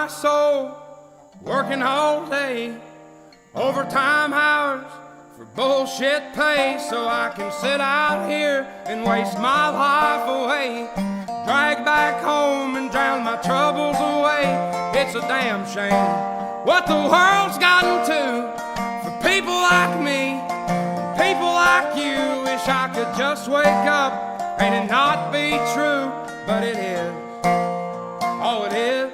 my soul, working all day, overtime hours for bullshit pay, so I can sit out here and waste my life away, drag back home and drown my troubles away. It's a damn shame what the world's gotten to for people like me, people like you. Wish I could just wake up and it not be true, but it is. Oh, it is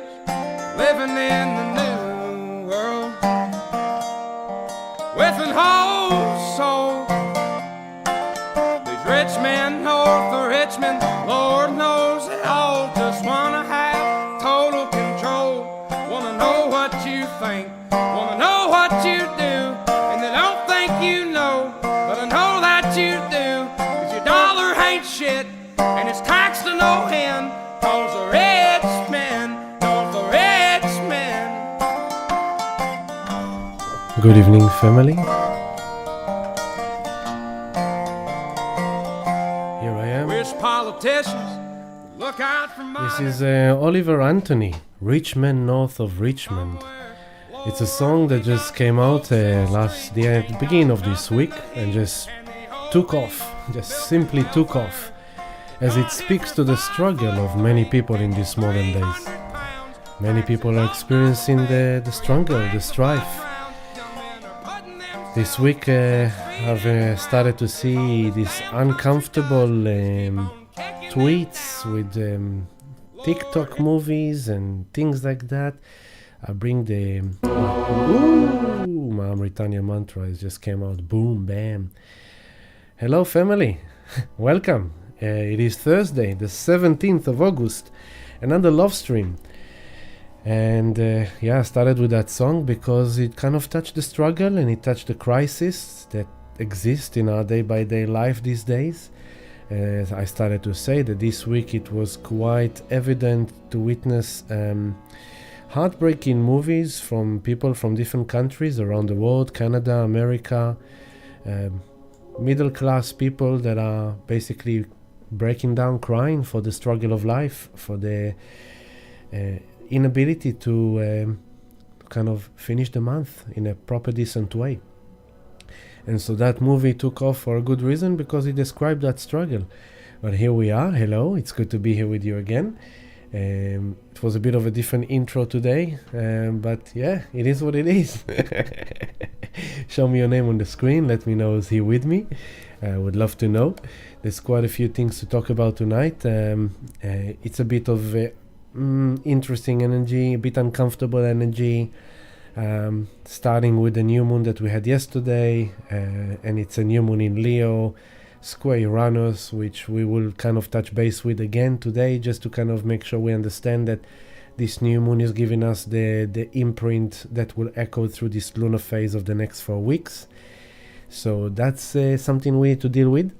living in the new world with an whole soul. These rich men north of Richmond, Lord knows they all just wanna have total control. Wanna know what you think, wanna know what you do, and they don't think you know, but I know that you do, 'cause your dollar ain't shit, and it's taxed to no end, 'cause the rich men, Good evening, family. Here I am. Wish politicians would look out for my. This is Oliver Anthony, Rich Man North of Richmond. It's a song that just came out at the beginning of this week and just took off, just simply took off, as it speaks to the struggle of many people in these modern days. Many people are experiencing the struggle, the strife. This week I've started to see these uncomfortable tweets with TikTok movies and things like that. I bring the my Amritanya mantra just came out, boom, bam. Hello family, welcome. It is Thursday, the 17th of August, another love stream. And I started with that song because it kind of touched the struggle and it touched the crisis that exist in our day-by-day life these days. I started to say that this week it was quite evident to witness heartbreaking movies from people from different countries around the world, Canada, America, middle-class people that are basically breaking down, crying for the struggle of life, for the inability to kind of finish the month in a proper, decent way. And so that movie took off for a good reason, because it described that struggle. But here we are. Hello, it's good to be here with you again. It was a bit of a different intro today, but yeah, it is what it is. Show me your name on the screen. Let me know who's here with me. I would love to know. There's quite a few things to talk about tonight. It's a bit of interesting energy, a bit uncomfortable energy, starting with the new moon that we had yesterday, and it's a new moon in Leo, square Uranus, which we will kind of touch base with again today, just to kind of make sure we understand that this new moon is giving us the imprint that will echo through this lunar phase of the next 4 weeks. So that's something we need to deal with.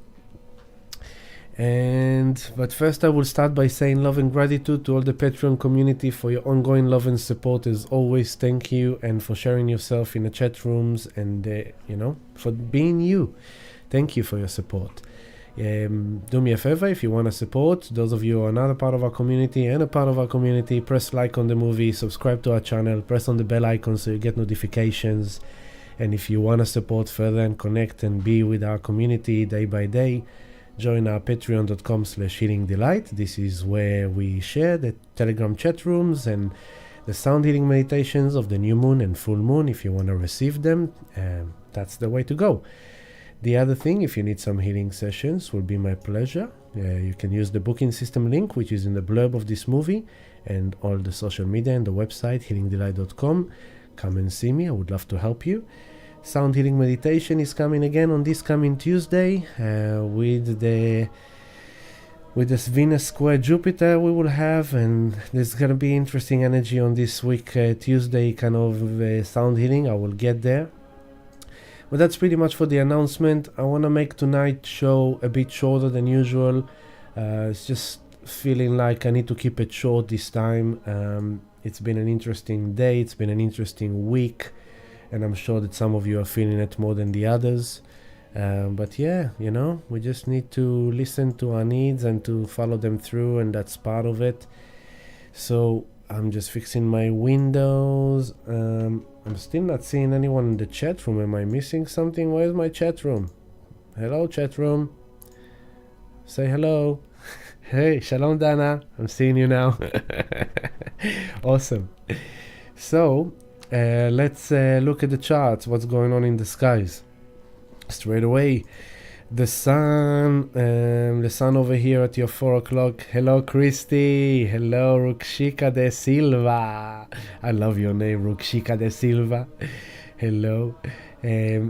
But first I will start by saying love and gratitude to all the Patreon community for your ongoing love and support. As always, thank you, and for sharing yourself in the chat rooms and for being you. Thank you for your support. Do me a favor, if you want to support, those of you who are not a part of our community and a part of our community, press like on the movie, subscribe to our channel, press on the bell icon so you get notifications. And if you want to support further and connect and be with our community day by day, join our patreon.com/healingdelight. This is where we share the Telegram chat rooms and the sound healing meditations of the new moon and full moon. If you want to receive them, that's the way to go. The other thing, if you need some healing sessions, will be my pleasure. You can use the booking system link, which is in the blurb of this movie, and all the social media and the website, healingdelight.com. Come and see me. I would love to help you. Sound healing meditation is coming again on this coming Tuesday with this Venus square Jupiter we will have, and there's going to be interesting energy on this week, Tuesday, kind of sound healing. I will get there. But that's pretty much for the announcement. I want to make tonight's show a bit shorter than usual. It's just feeling like I need to keep it short this time. It's been an interesting day. It's been an interesting week. And I'm sure that some of you are feeling it more than the others. But yeah, we just need to listen to our needs and to follow them through. And that's part of it. So I'm just fixing my windows. I'm still not seeing anyone in the chat room. Am I missing something? Where's my chat room? Hello, chat room. Say hello. Hey, Shalom Dana. I'm seeing you now. Awesome. So, let's look at the charts. What's going on in the skies? Straight away. The sun over here at your 4 o'clock. Hello, Christy. Hello, Rukshika de Silva. I love your name, Rukshika de Silva. Hello.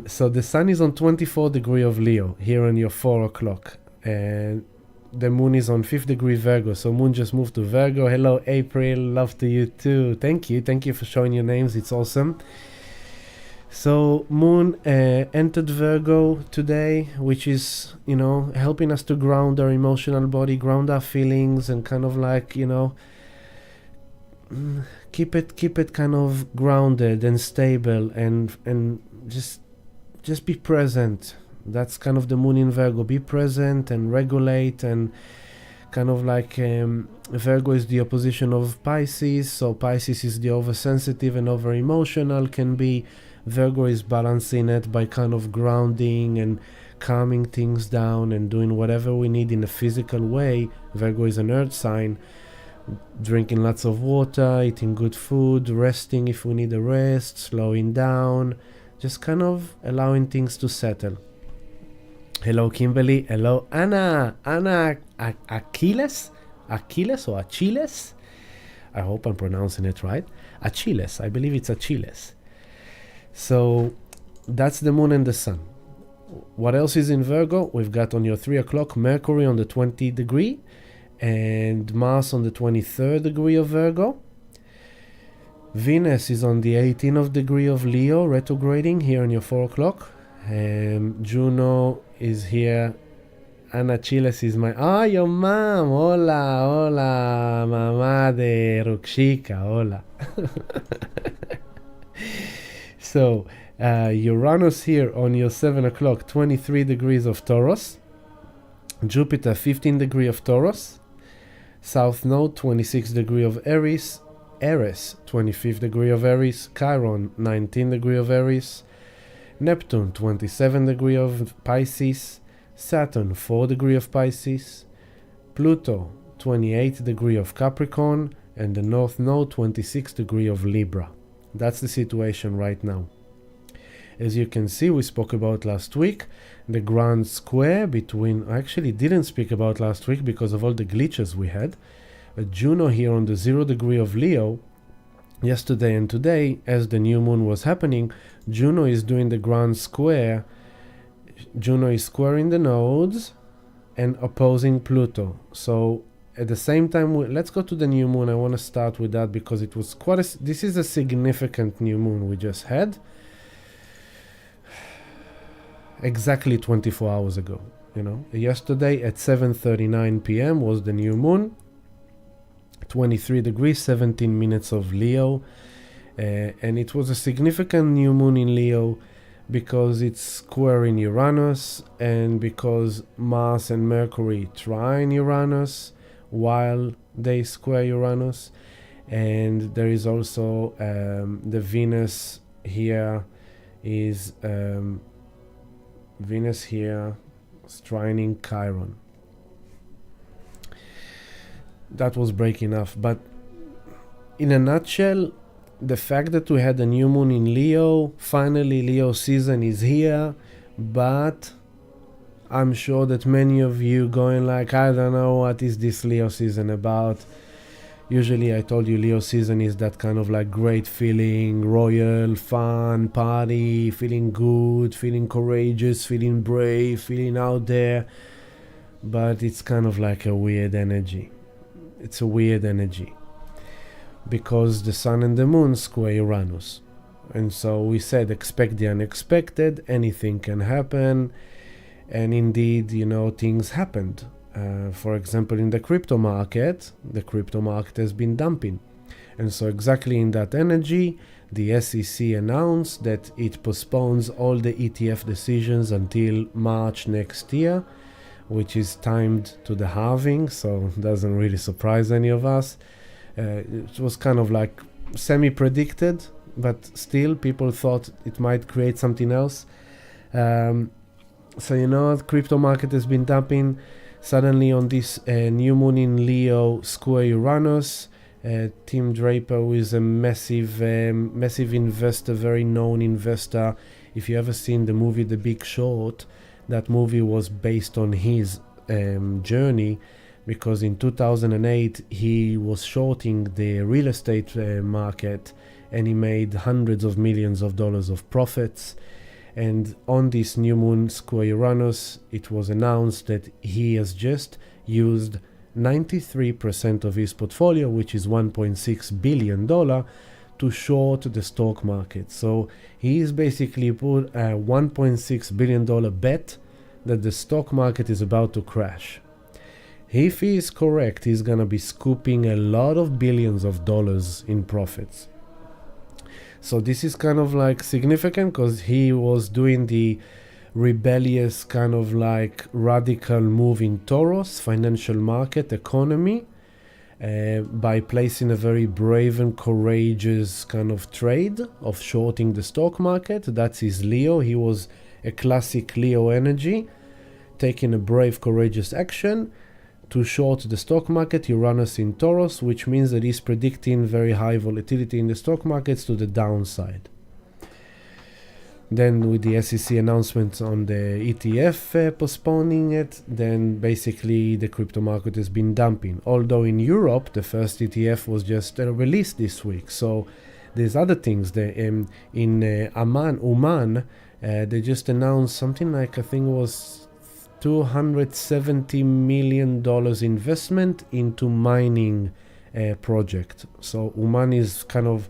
So the sun is on 24 degree of Leo here on your 4 o'clock. And the moon is on 5th degree Virgo. So moon just moved to Virgo. Hello, April. Love to you too. Thank you. Thank you for showing your names. It's awesome. So moon entered Virgo today, which is, helping us to ground our emotional body, ground our feelings, and kind of like, keep it kind of grounded and stable, and just be present. That's kind of the moon in Virgo. Be present and regulate, and kind of like Virgo is the opposition of Pisces. So Pisces is the oversensitive and over emotional can be. Virgo is balancing it by kind of grounding and calming things down and doing whatever we need in a physical way. Virgo is an earth sign, drinking lots of water, eating good food, resting if we need a rest, slowing down, just kind of allowing things to settle. Hello, Kimberly. Hello, Anna. Achilles or Achilles? I hope I'm pronouncing it right. Achilles. I believe it's Achilles. So that's the moon and the sun. What else is in Virgo? We've got on your 3 o'clock Mercury on the 20 degree and Mars on the 23rd degree of Virgo. Venus is on the 18th degree of Leo, retrograding here on your 4 o'clock. Juno is here. Ana Chiles is my... your mom! Hola! Mamá de Rukshika, hola! So, Uranus here on your 7 o'clock, 23 degrees of Taurus. Jupiter, 15 degree of Taurus. South Node, 26 degree of Aries. Eris, 25th degree of Aries. Chiron, 19 degree of Aries. Neptune, 27 degree of Pisces. Saturn, 4 degree of Pisces. Pluto, 28 degree of Capricorn. And the North Node, 26 degree of Libra. That's the situation right now. As you can see, we spoke about last week, the grand square between... I actually didn't speak about last week because of all the glitches we had. Juno here on the 0 degree of Leo, yesterday and today, as the new moon was happening, Juno is doing the grand square. Juno is squaring the nodes and opposing Pluto. So at the same time, let's go to the new moon. I want to start with that because it was this is a significant new moon we just had. Exactly 24 hours ago, Yesterday at 7:39 p.m. was the new moon. 23 degrees, 17 minutes of Leo. And it was a significant new moon in Leo because it's squaring Uranus and because Mars and Mercury trine Uranus while they square Uranus. And there is also the Venus here is Venus here strining Chiron. That was breaking off, but in a nutshell, the fact that we had a new moon in Leo, finally Leo season is here, but I'm sure that many of you going like, I don't know what is this Leo season about. Usually I told you Leo season is that kind of like great feeling, royal, fun, party, feeling good, feeling courageous, feeling brave, feeling out there. But it's kind of like a weird energy. It's a weird energy because the sun and the moon square Uranus. And so we said expect the unexpected, anything can happen. And indeed, things happened. For example, in the crypto market has been dumping. And so exactly in that energy, the SEC announced that it postpones all the ETF decisions until March next year, which is timed to the halving, so doesn't really surprise any of us. It was kind of like semi-predicted, but still people thought it might create something else. So the crypto market has been dumping. Suddenly on this new moon in Leo square Uranus, Tim Draper, who is a massive investor, very known investor. If you ever seen the movie The Big Short, that movie was based on his journey, because in 2008 he was shorting the real estate market, and he made hundreds of millions of dollars of profits. And on this new moon square Uranus, it was announced that he has just used 93% of his portfolio, which is $1.6 billion, to short the stock market. So he's basically put a $1.6 billion bet that the stock market is about to crash. If he is correct, he's gonna be scooping a lot of billions of dollars in profits. So this is kind of like significant, because he was doing the rebellious kind of like radical move in Taurus, financial market, economy, by placing a very brave and courageous kind of trade of shorting the stock market. That's his Leo. He was a classic Leo energy, taking a brave, courageous action to short the stock market, Uranus in Taurus, which means that he's predicting very high volatility in the stock markets to the downside. Then with the SEC announcement on the ETF postponing it, then basically the crypto market has been dumping. Although in Europe, the first ETF was just released this week. So there's other things. In Oman, they just announced something like, I think it was $270 million investment into mining project. So Oman is kind of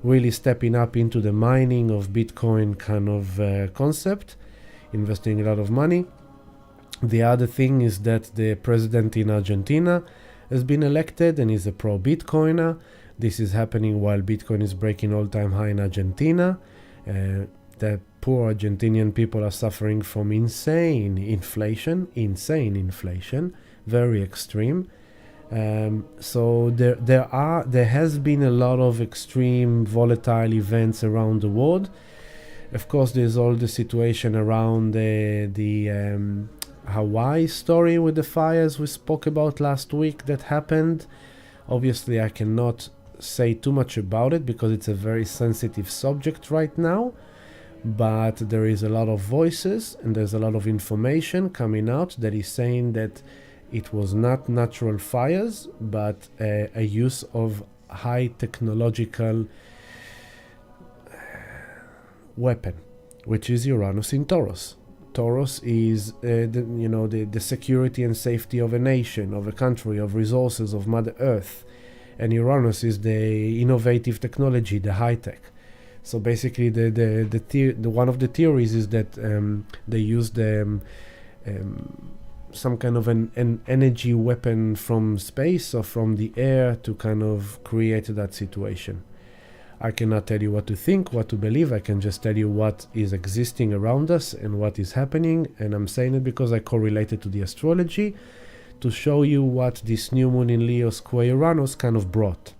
really stepping up into the mining of Bitcoin kind of concept, investing a lot of money. The other thing is that the president in Argentina has been elected and is a pro-Bitcoiner. This is happening while Bitcoin is breaking all-time high in Argentina. The poor Argentinian people are suffering from insane inflation, very extreme. So there has been a lot of extreme volatile events around the world. Of course, there's all the situation around the Hawaii story with the fires we spoke about last week that happened. Obviously, I cannot say too much about it because it's a very sensitive subject right now. But there is a lot of voices and there's a lot of information coming out that is saying that it was not natural fires, but a use of high technological weapon, which is Uranus in Taurus. Taurus is the security and safety of a nation, of a country, of resources, of Mother Earth. And Uranus is the innovative technology, the high tech. So basically, the one of the theories is that they used some kind of an energy weapon from space or from the air to kind of create that situation. I cannot tell you what to think, what to believe. I can just tell you what is existing around us and what is happening. And I'm saying it because I correlate it to the astrology to show you what this new moon in Leo square Uranus kind of brought.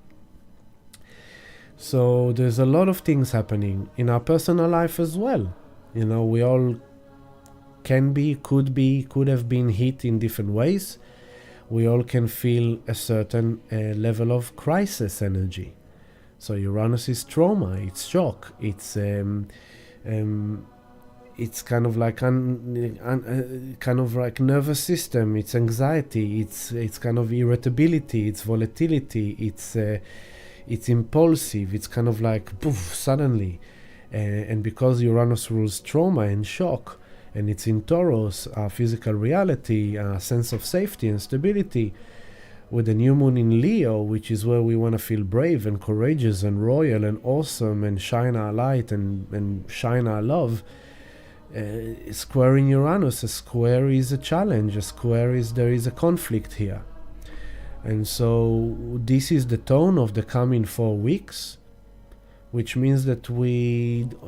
So there's a lot of things happening in our personal life as well. We all could have been hit in different ways. We all can feel a certain level of crisis energy. So Uranus is trauma, it's shock, it's kind of like kind of like nervous system, it's anxiety, it's kind of irritability, it's volatility, it's impulsive, it's kind of like poof, suddenly. And because Uranus rules trauma and shock, and it's in Taurus, our physical reality, our sense of safety and stability, with the new moon in Leo, which is where we want to feel brave and courageous and royal and awesome and shine our light and shine our love, square in Uranus, a square is a challenge, there is a conflict here. And so this is the tone of the coming 4 weeks, which means that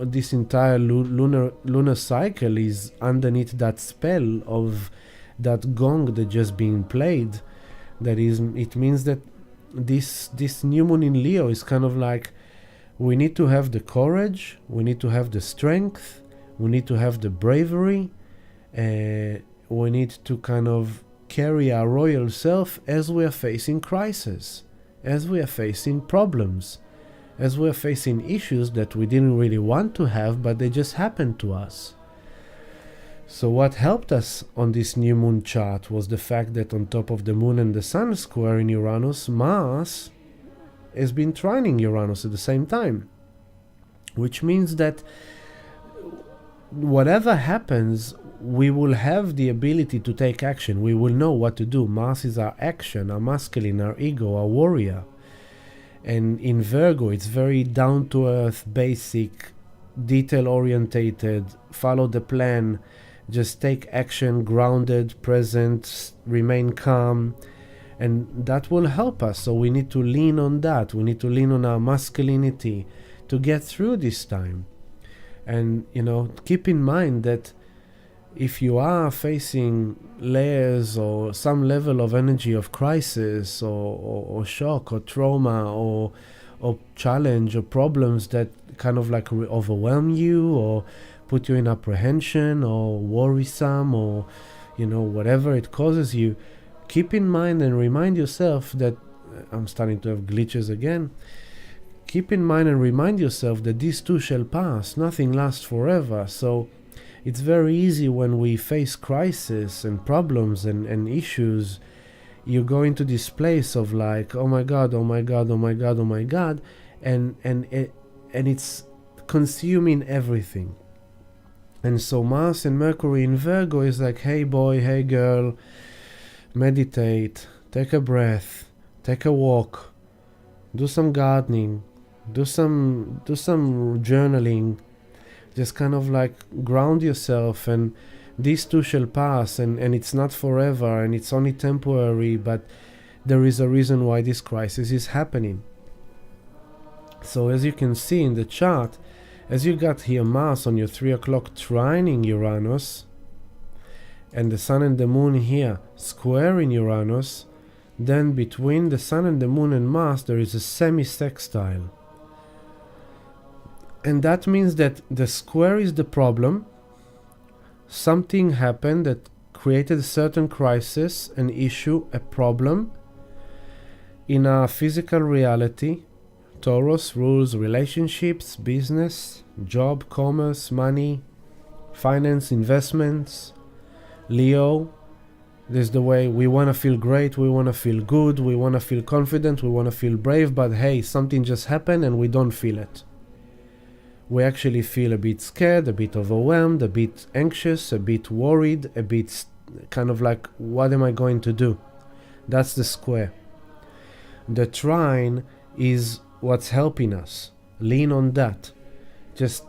this entire lunar cycle is underneath that spell of that gong that just being played. It means that this new moon in Leo is kind of like, we need to have the courage, we need to have the strength, we need to have the bravery, we need to kind of carry our royal self as we are facing crisis, as we are facing problems, as we are facing issues that we didn't really want to have, but they just happened to us. So what helped us on this new moon chart was the fact that on top of the moon and the sun square in Uranus, Mars has been trining Uranus at the same time, which means that whatever happens, we will have the ability to take action. We will know what to do. Mars is our action, our masculine, our ego, our warrior. And in Virgo, it's very down-to-earth, basic, detail-orientated, follow the plan, just take action, grounded, present, remain calm. And that will help us. So we need to lean on that. We need to lean on our masculinity to get through this time. And, keep in mind that if you are facing layers or some level of energy of crisis or shock or trauma or challenge or problems that kind of like overwhelm you or put you in apprehension or worrisome or, whatever it causes you, keep in mind and remind yourself that, I'm starting to have glitches again, keep in mind and remind yourself that these too shall pass, nothing lasts forever. So it's very easy when we face crisis and problems and issues, you go into this place of like, oh my God, oh my God, oh my God, oh my God, and it's consuming everything. And so Mars and Mercury in Virgo is like, hey boy, hey girl, meditate, take a breath, take a walk, do some gardening, do some journaling, just kind of like ground yourself, and these too shall pass, and it's not forever, and it's only temporary, but there is a reason why this crisis is happening. So as you can see in the chart, as you got here Mars on your 3 o'clock trining Uranus, and the Sun and the Moon here squaring Uranus, then between the Sun and the Moon and Mars there is a semi-sextile. And that means that the square is the problem. Something happened that created a certain crisis, an issue, a problem in our physical reality. Taurus rules relationships, business, job, commerce, money, finance, investments. Leo, there's the way we want to feel great, we want to feel good, we want to feel confident, we want to feel brave, but hey, something just happened and we don't feel it. We actually feel a bit scared, a bit overwhelmed, a bit anxious, a bit worried, a bit kind of like, what am I going to do? That's the square. The trine is what's helping us. Lean on that. Just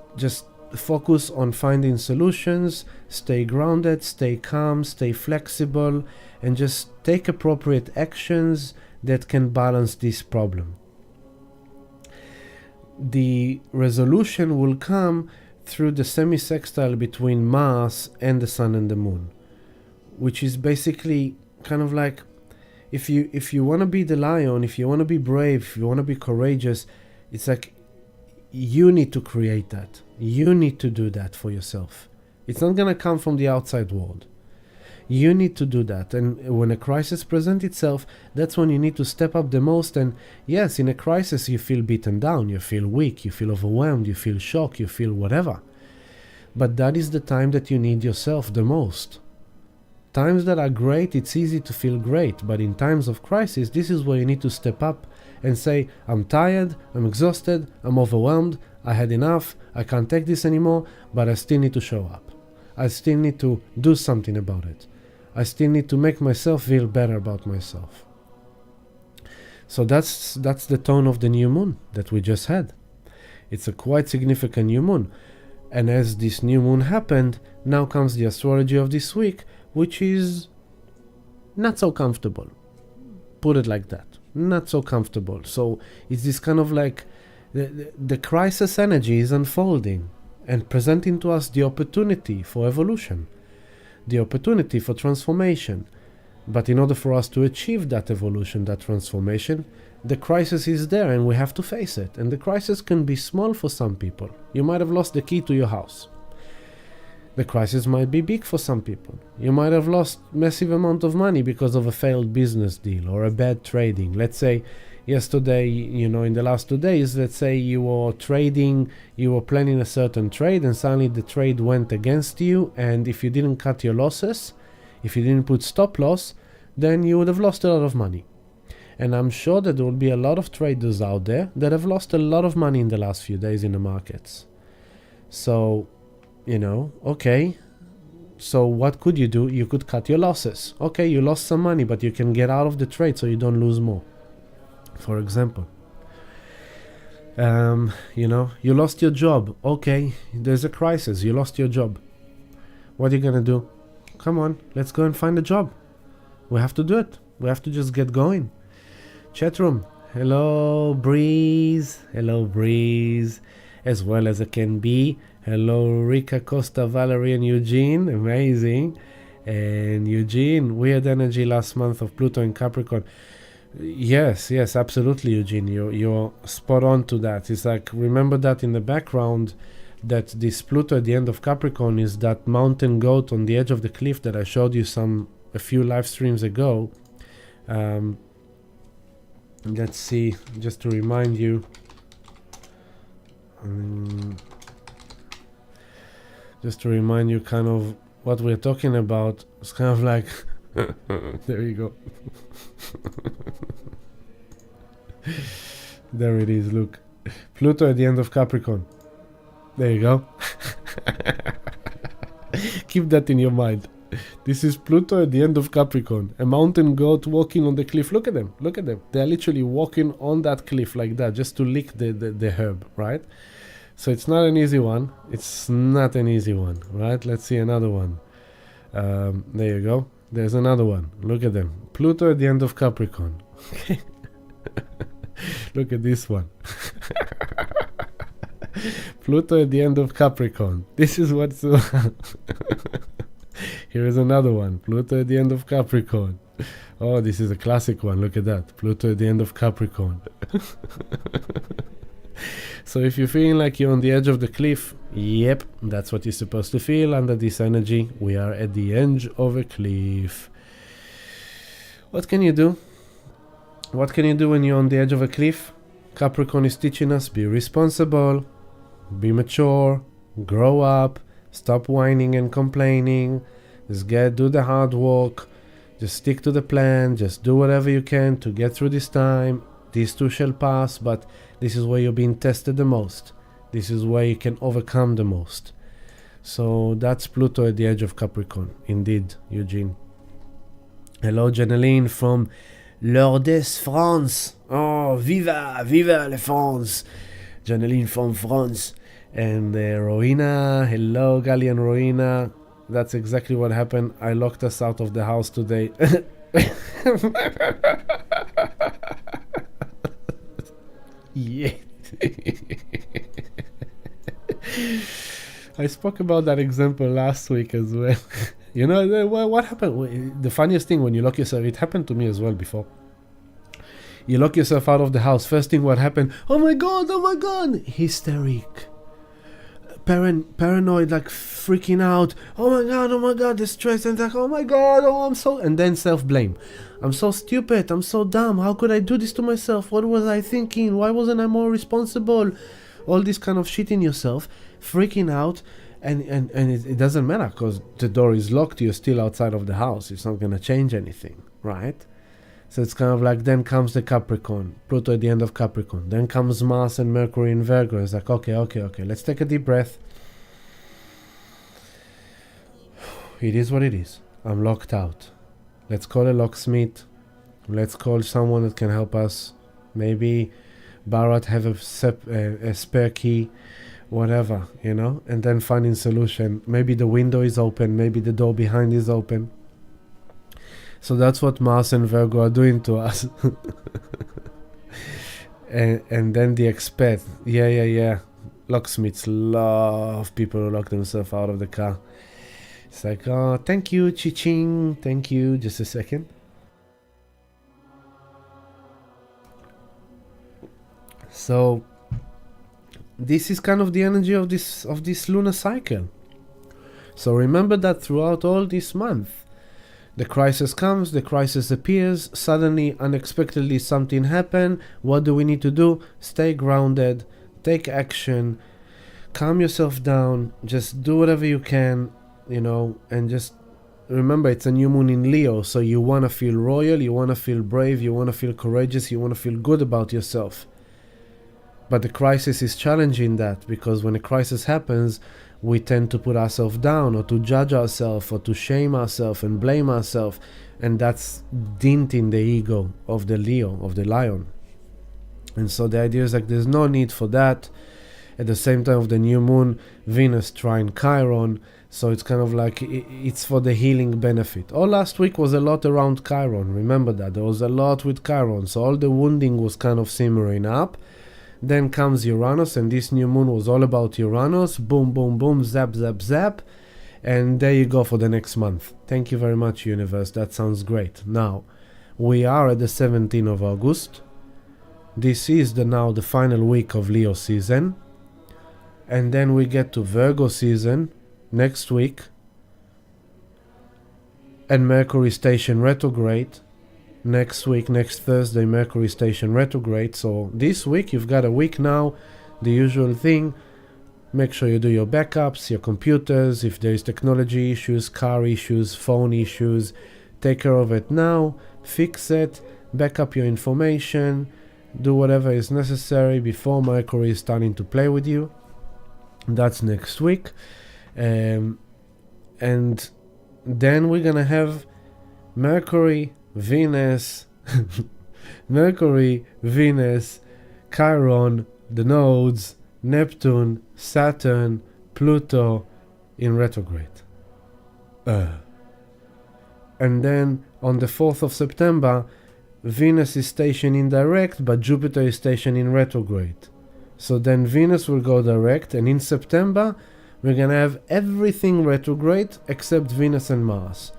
focus on finding solutions, stay grounded, stay calm, stay flexible, and just take appropriate actions that can balance this problem. The resolution will come through the semi-sextile between Mars and the Sun and the Moon, which is basically kind of like, if you want to be the lion, if you want to be brave, if you want to be courageous, it's like you need to create that. You need to do that for yourself. It's not going to come from the outside world. You need to do that. And when a crisis presents itself, that's when you need to step up the most. And yes, in a crisis, you feel beaten down, you feel weak, you feel overwhelmed, you feel shocked, you feel whatever. But that is the time that you need yourself the most. Times that are great, it's easy to feel great. But in times of crisis, this is where you need to step up and say, I'm tired, I'm exhausted, I'm overwhelmed, I had enough, I can't take this anymore, but I still need to show up. I still need to do something about it. I still need to make myself feel better about myself. So that's the tone of the new moon that we just had. It's a quite significant new moon. And as this new moon happened, now comes the astrology of this week, which is not so comfortable. Put it like that. Not so comfortable. So it's this kind of like the crisis energy is unfolding and presenting to us the opportunity for evolution, the opportunity for transformation, But in order for us to achieve that evolution, that transformation, the crisis is there and we have to face it. And the crisis can be small for some people. You might have lost the key to your house. The crisis might be big for some people. You might have lost massive amount of money because of a failed business deal or a bad trading. Let's say yesterday, in the last 2 days, let's say you were trading, you were planning a certain trade and suddenly the trade went against you, and if you didn't cut your losses, if you didn't put stop loss, then you would have lost a lot of money. And I'm sure that there will be a lot of traders out there that have lost a lot of money in the last few days in the markets. So, okay. So what could you do? You could cut your losses. Okay, you lost some money, but you can get out of the trade so you don't lose more. For example, you lost your job. Okay, there's a crisis. You lost your job. What are you going to do? Come on, let's go and find a job. We have to do it. We have to just get going. Chat room. Hello, Breeze. Hello, Breeze. As well as it can be. Hello, Rika, Costa, Valerie, and Eugene. Amazing. And Eugene, weird energy last month of Pluto in Capricorn. Yes, absolutely, Eugene. You're spot on to that. It's like, remember that in the background, that this Pluto at the end of Capricorn is that mountain goat on the edge of the cliff that I showed you a few live streams ago. Let's see, just to remind you. Just to remind you kind of what we're talking about. It's kind of like, there you go. There it is, look. Pluto at the end of Capricorn. There you go. Keep that in your mind. This is Pluto at the end of Capricorn. A mountain goat walking on the cliff. Look at them. They're literally walking on that cliff like that just to lick the herb, right? So it's not an easy one. Right? Let's see another one. There you go. There's another one. Look at them. Pluto at the end of Capricorn. Okay. Look at this one. Pluto at the end of Capricorn. This is what's... Here is another one. Pluto at the end of Capricorn. Oh, this is a classic one. Look at that. Pluto at the end of Capricorn. So if you're feeling like you're on the edge of the cliff, yep, that's what you're supposed to feel under this energy. We are at the edge of a cliff. What can you do? What can you do when you're on the edge of a cliff? Capricorn is teaching us, be responsible, be mature, grow up, stop whining and complaining, just do the hard work, just stick to the plan, just do whatever you can to get through this time. These too shall pass, but this is where you're being tested the most. This is where you can overcome the most. So that's Pluto at the edge of Capricorn. Indeed, Eugene. Hello, Janeline from Lourdes, France. Oh, viva la France. Janeline from France. And Rowena. Hello, Gali and Rowena. That's exactly what happened. I locked us out of the house today. Yeah. I spoke about that example last week as well. What happened? The funniest thing when you lock yourself, it happened to me as well before. You lock yourself out of the house. First thing what happened? Oh my god, hysteric. Paranoid, like freaking out. Oh my god, the stress, and like, oh my god, and then self-blame. I'm so stupid, I'm so dumb, how could I do this to myself? What was I thinking? Why wasn't I more responsible? All this kind of shit in yourself, freaking out, and it doesn't matter because the door is locked, you're still outside of the house, it's not gonna change anything, right? So it's kind of like, then comes the Capricorn, Pluto at the end of Capricorn, then comes Mars and Mercury in Virgo. It's like, okay, let's take a deep breath. It is what it is. I'm locked out. Let's call a locksmith. Let's call someone that can help us. Maybe Bharat have a spare key, whatever, and then finding solution. Maybe the window is open, maybe the door behind is open. So that's what Mars and Virgo are doing to us. and then the expert. Yeah. Locksmiths love people who lock themselves out of the car. It's like, oh, thank you, Chi-Ching. Thank you. Just a second. So this is kind of the energy of this lunar cycle. So remember that throughout all this month, the crisis comes, the crisis appears, suddenly, unexpectedly something happens. What do we need to do? Stay grounded, take action, calm yourself down, just do whatever you can, and just remember it's a new moon in Leo, so you want to feel royal, you want to feel brave, you want to feel courageous, you want to feel good about yourself. But the crisis is challenging that, because when a crisis happens, we tend to put ourselves down, or to judge ourselves, or to shame ourselves and blame ourselves, and that's denting the ego of the Leo, of the lion. And so the idea is like there's no need for that. At the same time of the new moon, Venus trine Chiron, so it's kind of like it's for the healing benefit. All last week was a lot around Chiron, remember that, there was a lot with Chiron, so all the wounding was kind of simmering up. Then comes Uranus, and this new moon was all about Uranus. Boom, boom, boom, zap, zap, zap. And there you go for the next month. Thank you very much, universe. That sounds great. Now, we are at the 17th of August. This is now the final week of Leo season. And then we get to Virgo season next week. And Mercury station retrograde. Next week, next Thursday, Mercury station retrograde. So this week, you've got a week now. The usual thing, make sure you do your backups, your computers. If there is technology issues, car issues, phone issues, take care of it now. Fix it, back up your information, do whatever is necessary before Mercury is starting to play with you. That's next week. And then we're going to have Mercury, Venus, Chiron, the nodes, Neptune, Saturn, Pluto in retrograde. And then on the 4th of September, Venus is stationed in direct, but Jupiter is stationed in retrograde. So then Venus will go direct, and in September, we're going to have everything retrograde except Venus and Mars.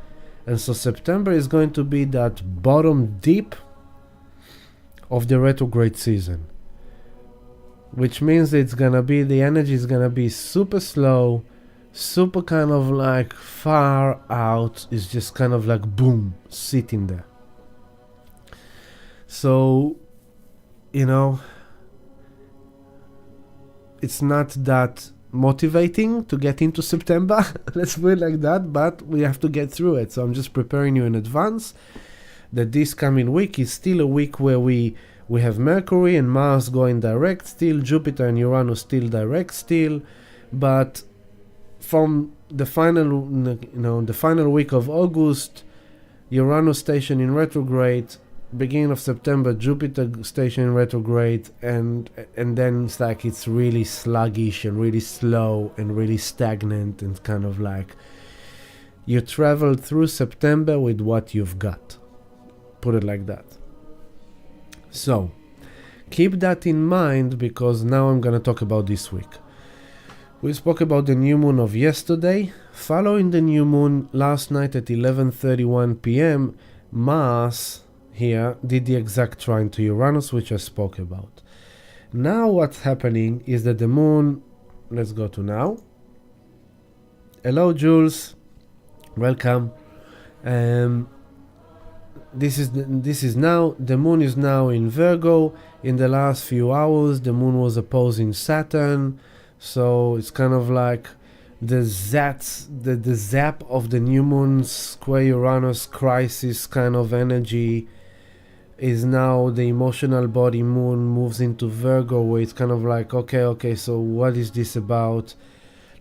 And so September is going to be that bottom dip of the retrograde season. Which means it's going to be, the energy is going to be super slow, super kind of like far out. It's just kind of like boom, sitting there. So, it's not that motivating to get into September, let's put it like that, but we have to get through it. So I'm just preparing you in advance that this coming week is still a week where we have Mercury and Mars going direct still, Jupiter and Uranus still direct still, but from the final week of August, Uranus station in retrograde, beginning of September, Jupiter station in retrograde, and then it's like it's really sluggish and really slow and really stagnant, and kind of like you travel through September with what you've got. Put it like that. So keep that in mind, because now I'm gonna talk about this week. We spoke about the new moon of yesterday. Following the new moon last night at 11:31 p.m., Mars here did the exact trine to Uranus, which I spoke about. Now what's happening is that the moon, let's go to now. Hello Jules, welcome. This is now, the moon is now in Virgo. In the last few hours the moon was opposing Saturn, so it's kind of like the zap of the new moon square Uranus crisis kind of energy is now the emotional body moon moves into Virgo, where it's kind of like, okay, so what is this about?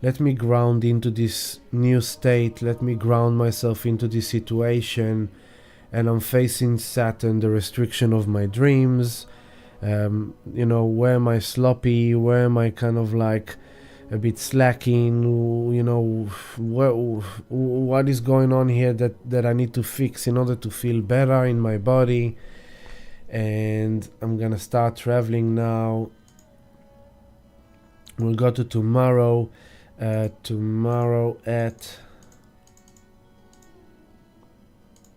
Let me ground into this new state, let me ground myself into this situation. And I'm facing Saturn, the restriction of my dreams. Where am I sloppy? Where am I kind of like a bit slacking? What is going on here that I need to fix in order to feel better in my body? And I'm gonna start traveling now. We'll go to tomorrow at,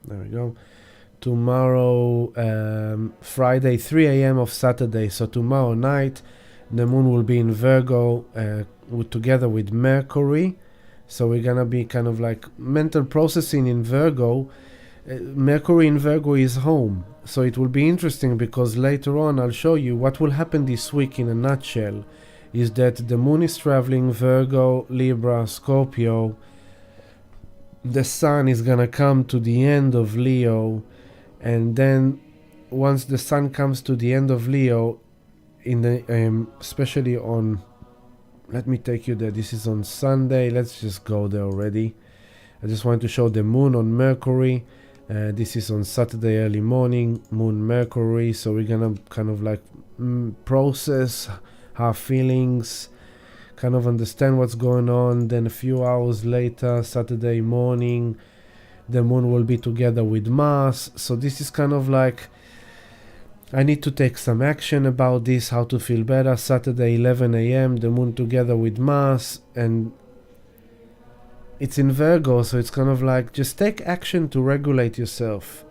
there we go, tomorrow, Friday, 3 a.m. of Saturday. So tomorrow night, the moon will be in Virgo together with Mercury. So we're gonna be kind of like mental processing in Virgo. Mercury in Virgo is home. So it will be interesting because later on I'll show you what will happen this week in a nutshell. Is that the moon is traveling Virgo, Libra, Scorpio. The sun is gonna come to the end of Leo, and then once the sun comes to the end of Leo, in the especially on, let me take you there. This is on Sunday. Let's just go there already. I just want to show the moon on Mercury. This is on Saturday early morning, moon Mercury. So we're gonna kind of like process our feelings, kind of understand what's going on. Then a few hours later, Saturday morning, the moon will be together with Mars. So this is kind of like, I need to take some action about this, how to feel better. Saturday 11 a.m. the moon together with Mars, and it's in Virgo, so it's kind of like just take action to regulate yourself.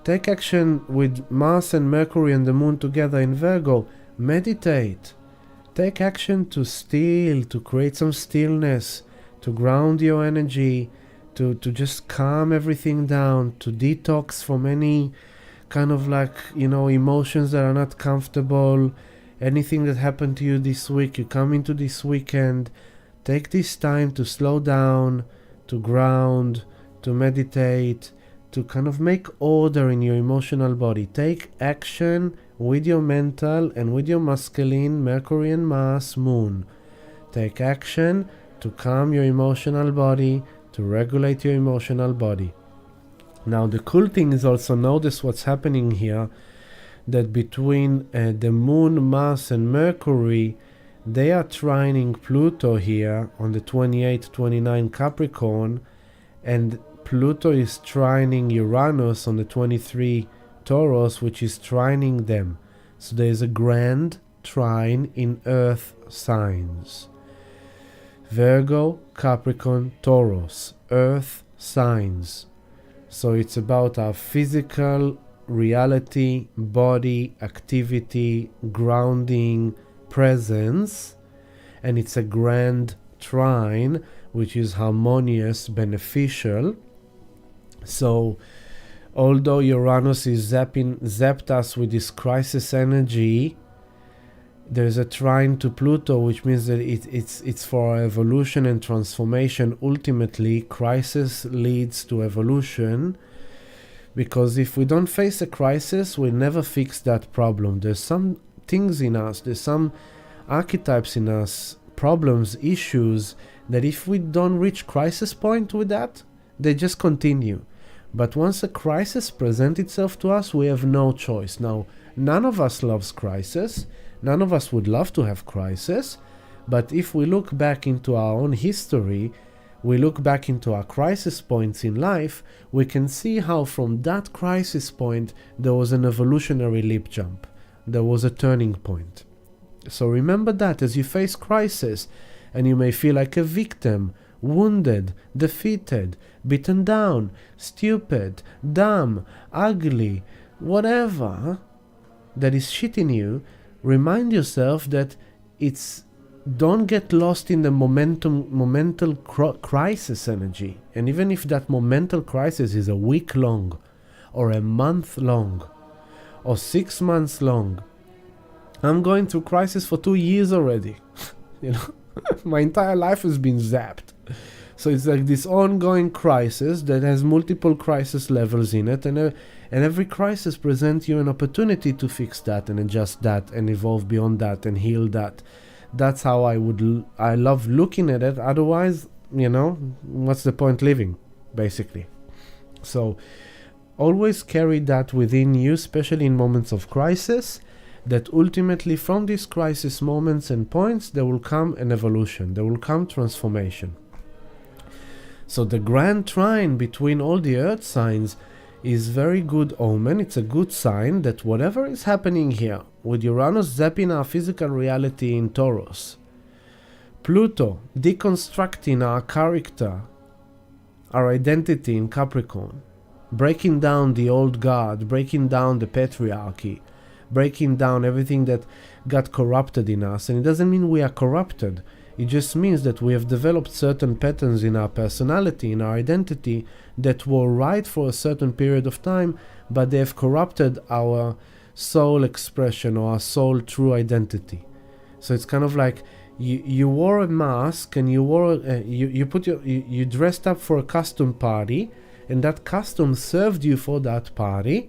Take action with Mars and Mercury and the moon together in Virgo. Meditate. Take action to still, to create some stillness, to ground your energy, to just calm everything down, to detox from any kind of like, emotions that are not comfortable. Anything that happened to you this week, you come into this weekend, take this time to slow down, to ground, to meditate, to kind of make order in your emotional body. Take action with your mental and with your masculine Mercury and Mars moon. Take action to calm your emotional body, to regulate your emotional body. Now the cool thing is also notice what's happening here, that between the moon, Mars and Mercury, they are trining Pluto here on the 28, 29 Capricorn, and Pluto is trining Uranus on the 23 Taurus, which is trining them. So there is a grand trine in earth signs. Virgo, Capricorn, Taurus, earth signs. So it's about our physical reality, body, activity, grounding, presence, and it's a grand trine which is harmonious, beneficial. So although Uranus is zapped us with this crisis energy, there's a trine to Pluto, which means that it's for evolution and transformation. Ultimately, crisis leads to evolution, because if we don't face a crisis, we'll never fix that problem. There's some things in us, there's some archetypes in us, problems, issues, that if we don't reach crisis point with that, they just continue. But once a crisis presents itself to us, we have no choice. Now, none of us loves crisis. None of us would love to have crisis. But if we look back into our own history, we look back into our crisis points in life, we can see how from that crisis point, there was an evolutionary leap jump. There was a turning point. So remember that as you face crisis, and you may feel like a victim, wounded, defeated, beaten down, stupid, dumb, ugly, whatever that is shitting you, remind yourself that don't get lost in the momental crisis energy. And even if that momental crisis is a week long, or a month long, or 6 months long, I'm going through crisis for 2 years already. My entire life has been zapped. So it's like this ongoing crisis that has multiple crisis levels in it, and every crisis presents you an opportunity to fix that and adjust that and evolve beyond that and heal that. That's how I love looking at it. Otherwise, what's the point living, basically? So always carry that within you, especially in moments of crisis, that ultimately from these crisis moments and points, there will come an evolution, there will come transformation. So the grand trine between all the earth signs is very good omen. It's a good sign that whatever is happening here, with Uranus zapping our physical reality in Taurus, Pluto deconstructing our character, our identity in Capricorn, breaking down the old God, breaking down the patriarchy, breaking down everything that got corrupted in us. And it doesn't mean we are corrupted. It just means that we have developed certain patterns in our personality, in our identity, that were right for a certain period of time, but they have corrupted our soul expression or our soul true identity. So it's kind of like you wore a mask and you dressed up for a costume party, and that costume served you for that party,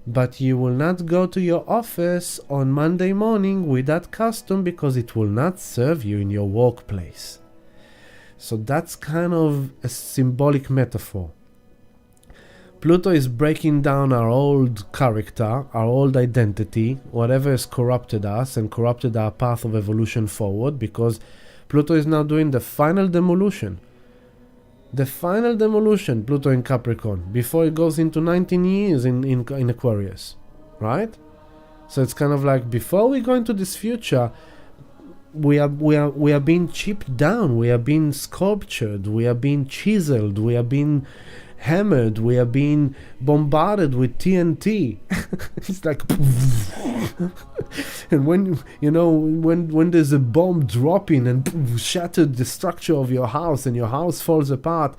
but you will not go to your office on Monday morning with that costume because it will not serve you in your workplace. So that's kind of a symbolic metaphor. Pluto is breaking down our old character, our old identity, whatever has corrupted us and corrupted our path of evolution forward, because Pluto is now doing the final demolition. The final demolition, Pluto in Capricorn, before it goes into 19 years in Aquarius, right? So it's kind of like, before we go into this future, we are being chipped down, we are being sculptured, we are being chiseled, we are being hammered, we are being bombarded with TNT. It's like and when there's a bomb dropping and shattered the structure of your house and your house falls apart,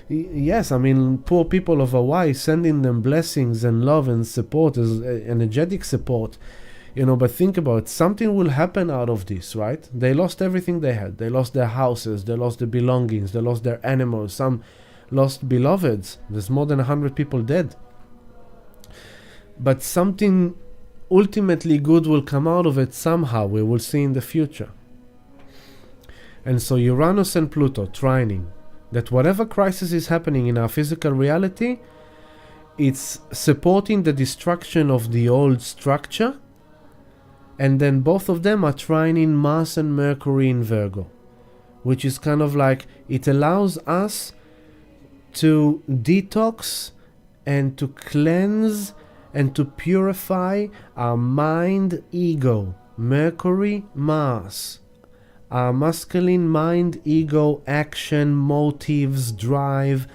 yes, I mean, poor people of Hawaii, sending them blessings and love and support, as energetic support, but think about it, something will happen out of this, right? They lost everything they had. They lost their houses, they lost their belongings, they lost their animals, some lost beloveds. There's more than 100 people dead. But something ultimately good will come out of it somehow. We will see in the future. And so Uranus and Pluto trining, that whatever crisis is happening in our physical reality, it's supporting the destruction of the old structure. And then both of them are trining Mars and Mercury in Virgo, which is kind of like, it allows us to detox and to cleanse and to purify our mind, ego, Mercury, Mars, our masculine mind, ego, action, motives, drive,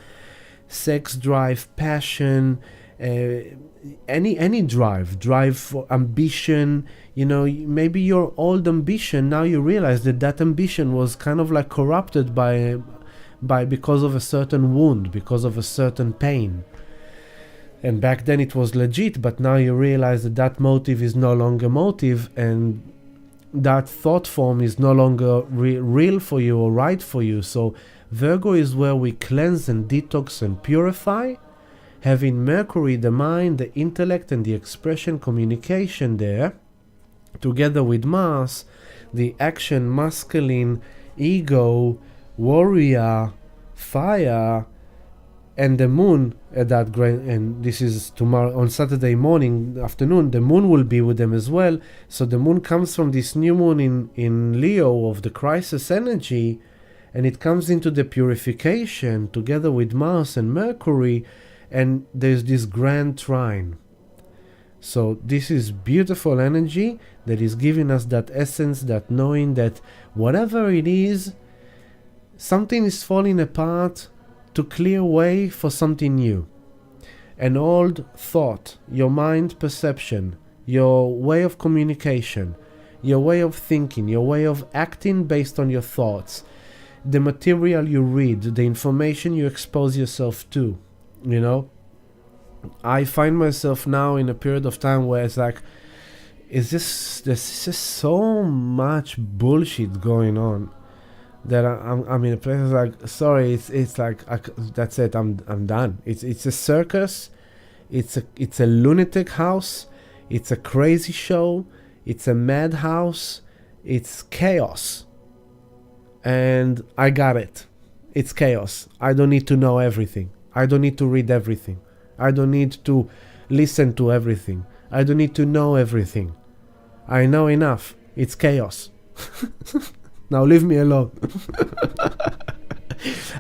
sex drive, passion, any drive for ambition. Maybe your old ambition, now you realize that ambition was kind of like corrupted because of a certain wound, because of a certain pain. And back then it was legit, but now you realize that motive is no longer motive, and that thought form is no longer real for you or right for you. So Virgo is where we cleanse and detox and purify, having Mercury, the mind, the intellect, and the expression, communication there, together with Mars, the action, masculine, ego, warrior, fire, and the moon at that and this is tomorrow, on Saturday morning, afternoon, the moon will be with them as well. So the moon comes from this new moon in Leo of the crisis energy, and it comes into the purification together with Mars and Mercury, and there's this grand trine. So this is beautiful energy that is giving us that essence, that knowing that whatever it is, something is falling apart to clear way for something new. An old thought, your mind perception, your way of communication, your way of thinking, your way of acting based on your thoughts, the material you read, the information you expose yourself to, I find myself now in a period of time where it's like, there's just so much bullshit going on that I'm in a place like, sorry, it's like, that's it, I'm done. It's a circus, it's a lunatic house, it's a crazy show, it's a madhouse, it's chaos, and I got it. It's chaos. I don't need to know everything. I don't need to read everything. I don't need to listen to everything. I don't need to know everything. I know enough. It's chaos. Now leave me alone.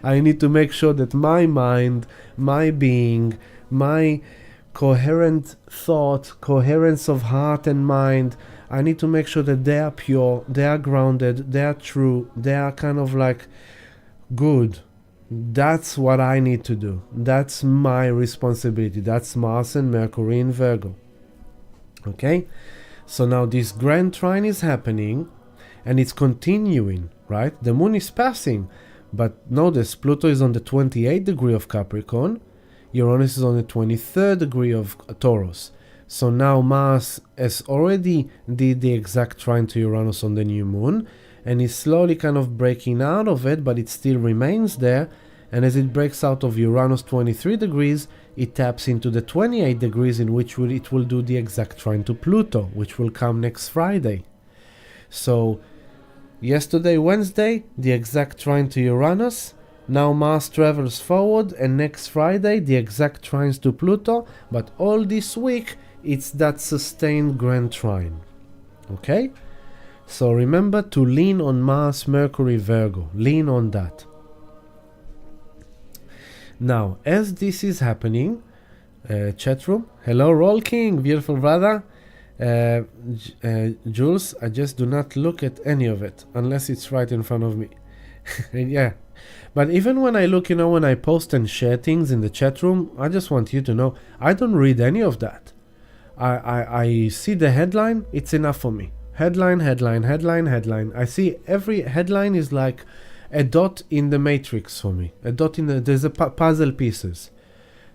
I need to make sure that my mind, my being, my coherent thought, coherence of heart and mind, I need to make sure that they are pure, they are grounded, they are true, they are kind of like good. That's what I need to do. That's my responsibility. That's Mars and Mercury in Virgo. Okay? So now this grand trine is happening and it's continuing, right? The moon is passing, but notice Pluto is on the 28th degree of Capricorn, Uranus is on the 23rd degree of Taurus. So now Mars has already did the exact trine to Uranus on the new moon and is slowly kind of breaking out of it, but it still remains there. And as it breaks out of Uranus 23 degrees, it taps into the 28 degrees in which it will do the exact trine to Pluto, which will come next Friday. So yesterday, Wednesday, the exact trine to Uranus. Now Mars travels forward, and next Friday, the exact trines to Pluto. But all this week, it's that sustained grand trine. Okay? So remember to lean on Mars, Mercury, Virgo. Lean on that. Now, as this is happening, chat room, hello Roll King, beautiful brother. Jules, I just do not look at any of it unless it's right in front of me. Yeah, but even when I look, when I post and share things in the chat room, I just want you to know I don't read any of that. I see the headline, it's enough for me. Headline, headline, headline, headline. I see every headline is like a dot in the matrix for me. A dot in there's a puzzle pieces.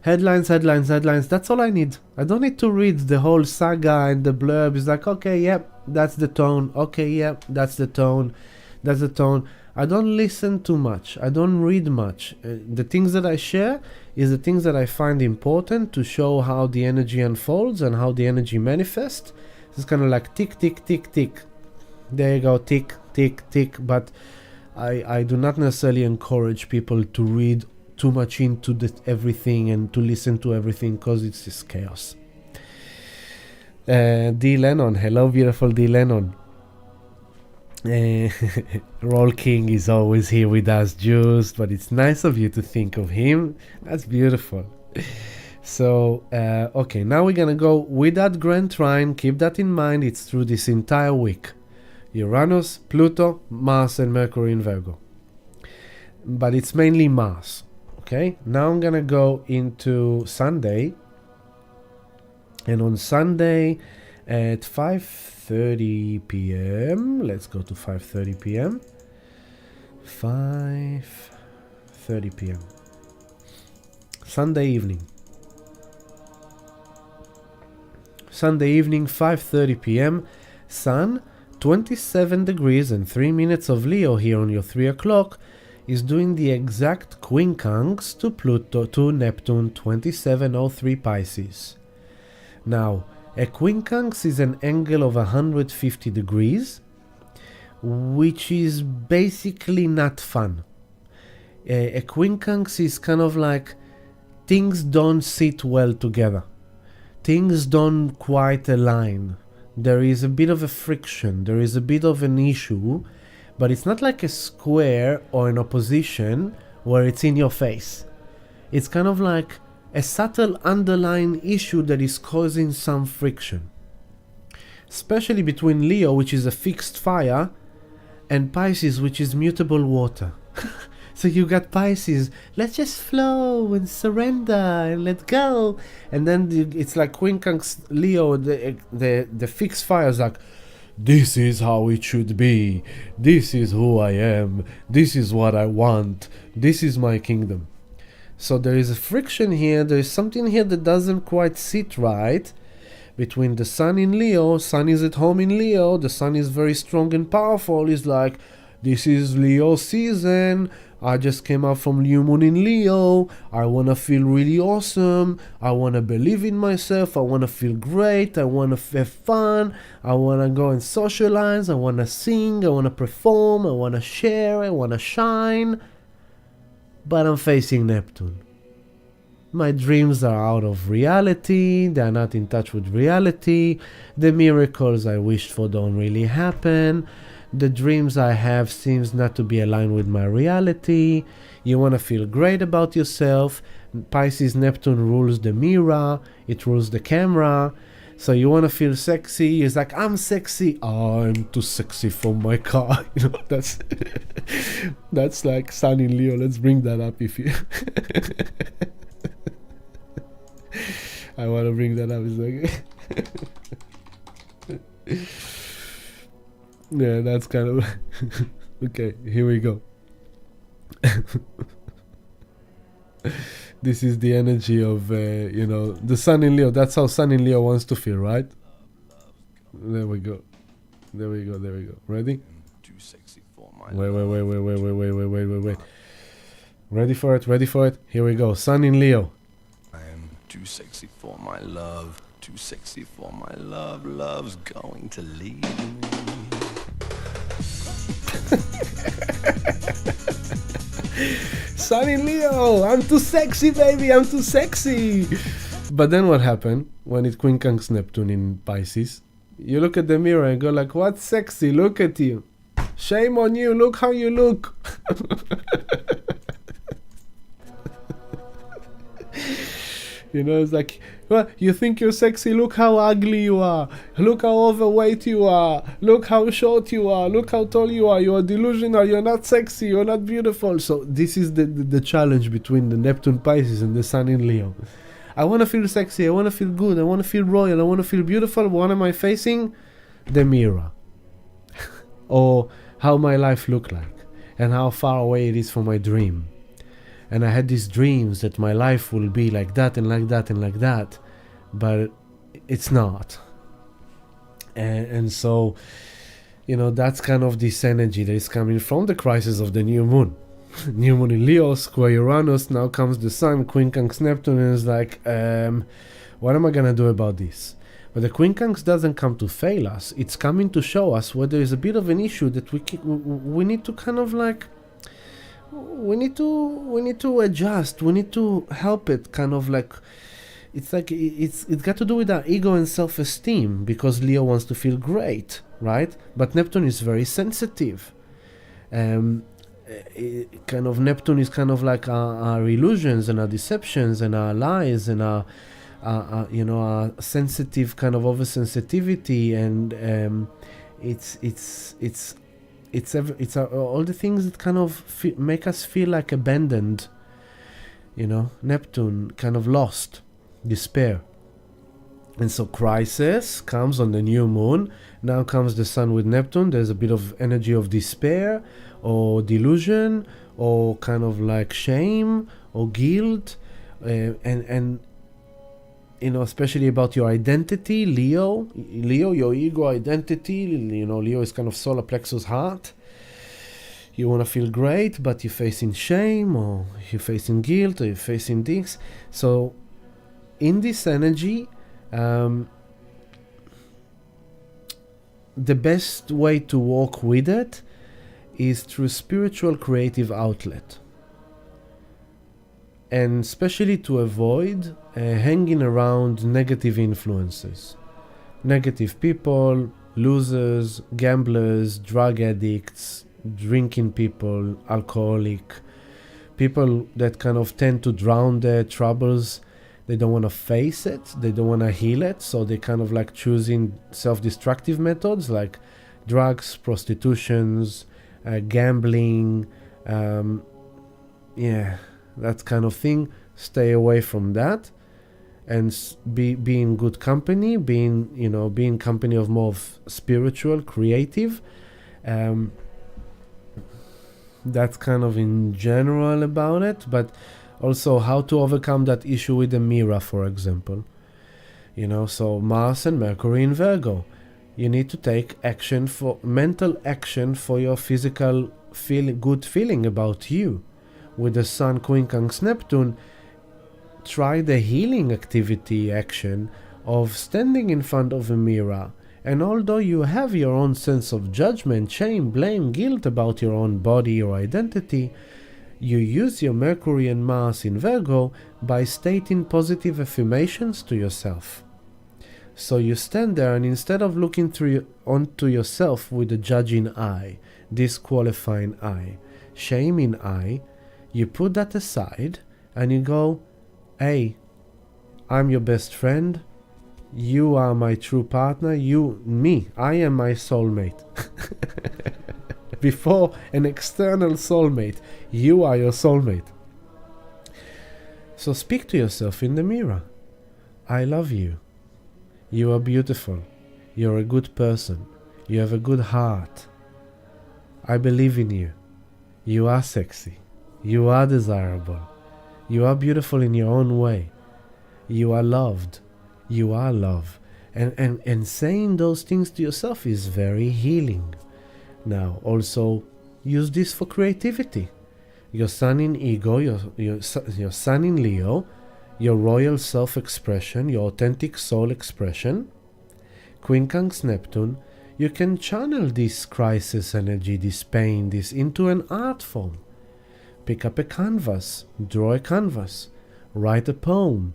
Headlines, headlines, headlines. That's all I need. I don't need to read the whole saga and the blurb. It's like, okay, yep, that's the tone. Okay, yep, that's the tone. That's the tone. I don't listen too much. I don't read much. The things that I share is the things that I find important to show how the energy unfolds and how the energy manifests. It's kind of like tick, tick, tick, tick. There you go, tick, tick, tick. But I do not necessarily encourage people to read too much into everything and to listen to everything, because it's just chaos. D. Lennon, hello beautiful D. Lennon. Roll King is always here with us, Juice, but it's nice of you to think of him. That's beautiful. So, okay, now we're gonna go with that grand trine. Keep that in mind. It's through this entire week. Uranus, Pluto, Mars and Mercury in Virgo. But it's mainly Mars. Okay, now I'm gonna go into Sunday. And on Sunday at 5:30 p.m. Let's go to 5:30 p.m. 5:30 p.m. Sunday evening. Sunday evening, 5:30 p.m. Sun, 27 degrees and 3 minutes of Leo here on your 3 o'clock, is doing the exact quincunx to Pluto, to Neptune, 2703 Pisces. Now, a quincunx is an angle of 150 degrees, which is basically not fun. A quincunx is kind of like things don't sit well together. Things don't quite align. There is a bit of a friction. There is a bit of an issue, but it's not like a square or an opposition where it's in your face. It's kind of like a subtle underlying issue that is causing some friction. Especially between Leo, which is a fixed fire, and Pisces, which is mutable water. So you got Pisces, let's just flow and surrender and let go. And then it's like quincunx Leo, the fixed fire is like, this is how it should be. This is who I am. This is what I want. This is my kingdom. So there is a friction here. There is something here that doesn't quite sit right between the sun in Leo. Sun is at home in Leo. The sun is very strong and powerful. It's like, this is Leo season. I just came out from new moon in Leo. I want to feel really awesome. I want to believe in myself. I want to feel great. I want to have fun. I want to go and socialize. I want to sing. I want to perform. I want to share. I want to shine. But I'm facing Neptune. My dreams are out of reality. They are not in touch with reality. The miracles I wished for don't really happen. The dreams I have seems not to be aligned with my reality. You want to feel great about yourself. Pisces Neptune rules the mirror. It rules the camera. So you want to feel sexy. It's like, I'm sexy. I'm too sexy for my car. That's That's like Sun in Leo. Let's bring that up if you... I want to bring that up. It's okay. Yeah, that's kind of... Okay, here we go. This is the energy of, the Sun in Leo. That's how Sun in Leo wants to feel, right? There we go. There we go. Ready? Too sexy for my Wait. Ready for it? Here we go. Sun in Leo. I am too sexy for my love. Too sexy for my love. Love's going to leave me. Sun in Leo. I'm too sexy, baby. I'm too sexy. But then what happened when it quincunx Neptune in Pisces? You look at the mirror and go like, what's sexy? Look at you. Shame on you. Look how you look. It's like, well, you think you're sexy? Look how ugly you are. Look how overweight you are. Look how short you are. Look how tall you are. You are delusional. You're not sexy. You're not beautiful. So this is the challenge between the Neptune Pisces and the Sun in Leo. I want to feel sexy. I want to feel good. I want to feel royal. I want to feel beautiful. What am I facing? The mirror. Or how my life look like. And how far away it is from my dream. And I had these dreams that my life will be like that and like that and like that. But it's not. And so, that's kind of this energy that is coming from the crisis of the new moon. New moon in Leo, square Uranus, now comes the Sun, quincunx Neptune, and it's like, what am I gonna do about this? But the quincunx doesn't come to fail us. It's coming to show us where there is a bit of an issue that we need to kind of like, we need to adjust. We need to help it kind of like, it's like, it's got to do with our ego and self-esteem, because Leo wants to feel great, right? But Neptune is very sensitive. Kind of Neptune is kind of like our illusions and our deceptions and our lies and our sensitive kind of oversensitivity, and it's all the things that kind of make us feel like abandoned. Neptune, kind of lost, despair. And so crisis comes on the new moon. Now comes the Sun with Neptune. There's a bit of energy of despair or delusion or kind of like shame or guilt, and especially about your identity. Leo, your ego, identity. Leo is kind of solar plexus heart. You want to feel great, but you're facing shame, or you're facing guilt, or you're facing things. So in this energy, the best way to walk with it is through spiritual creative outlet, and especially to avoid hanging around negative influences, negative people, losers, gamblers, drug addicts, drinking people, alcoholic people that kind of tend to drown their troubles. They don't want to face it, they don't want to heal it, so they kind of like choosing self-destructive methods like drugs, prostitutions, gambling, that kind of thing. Stay away from that, and be in good company, being company of more of spiritual, creative. That's kind of in general about it, but also how to overcome that issue with the mirror, for example. So Mars and Mercury in Virgo. You need to take mental action for your physical good feeling about you. With the Sun quincunx Neptune, try the healing activity action of standing in front of a mirror. And although you have your own sense of judgment, shame, blame, guilt about your own body or identity, you use your Mercury and Mars in Virgo by stating positive affirmations to yourself. So you stand there, and instead of looking onto yourself with a judging eye, disqualifying eye, shaming eye, you put that aside and you go, hey, I'm your best friend. You are my true partner. I am my soulmate. before an external soulmate. You are your soulmate. So speak to yourself in the mirror. I love you. You are beautiful. You're a good person. You have a good heart. I believe in you. You are sexy. You are desirable. You are beautiful in your own way. You are loved. You are love. And saying those things to yourself is very healing. Now, also, use this for creativity. Your sun in ego, your sun in Leo, your royal self-expression, your authentic soul expression. Quincunx Neptune, you can channel this crisis energy, this pain, this into an art form. Pick up a canvas, draw a canvas, write a poem,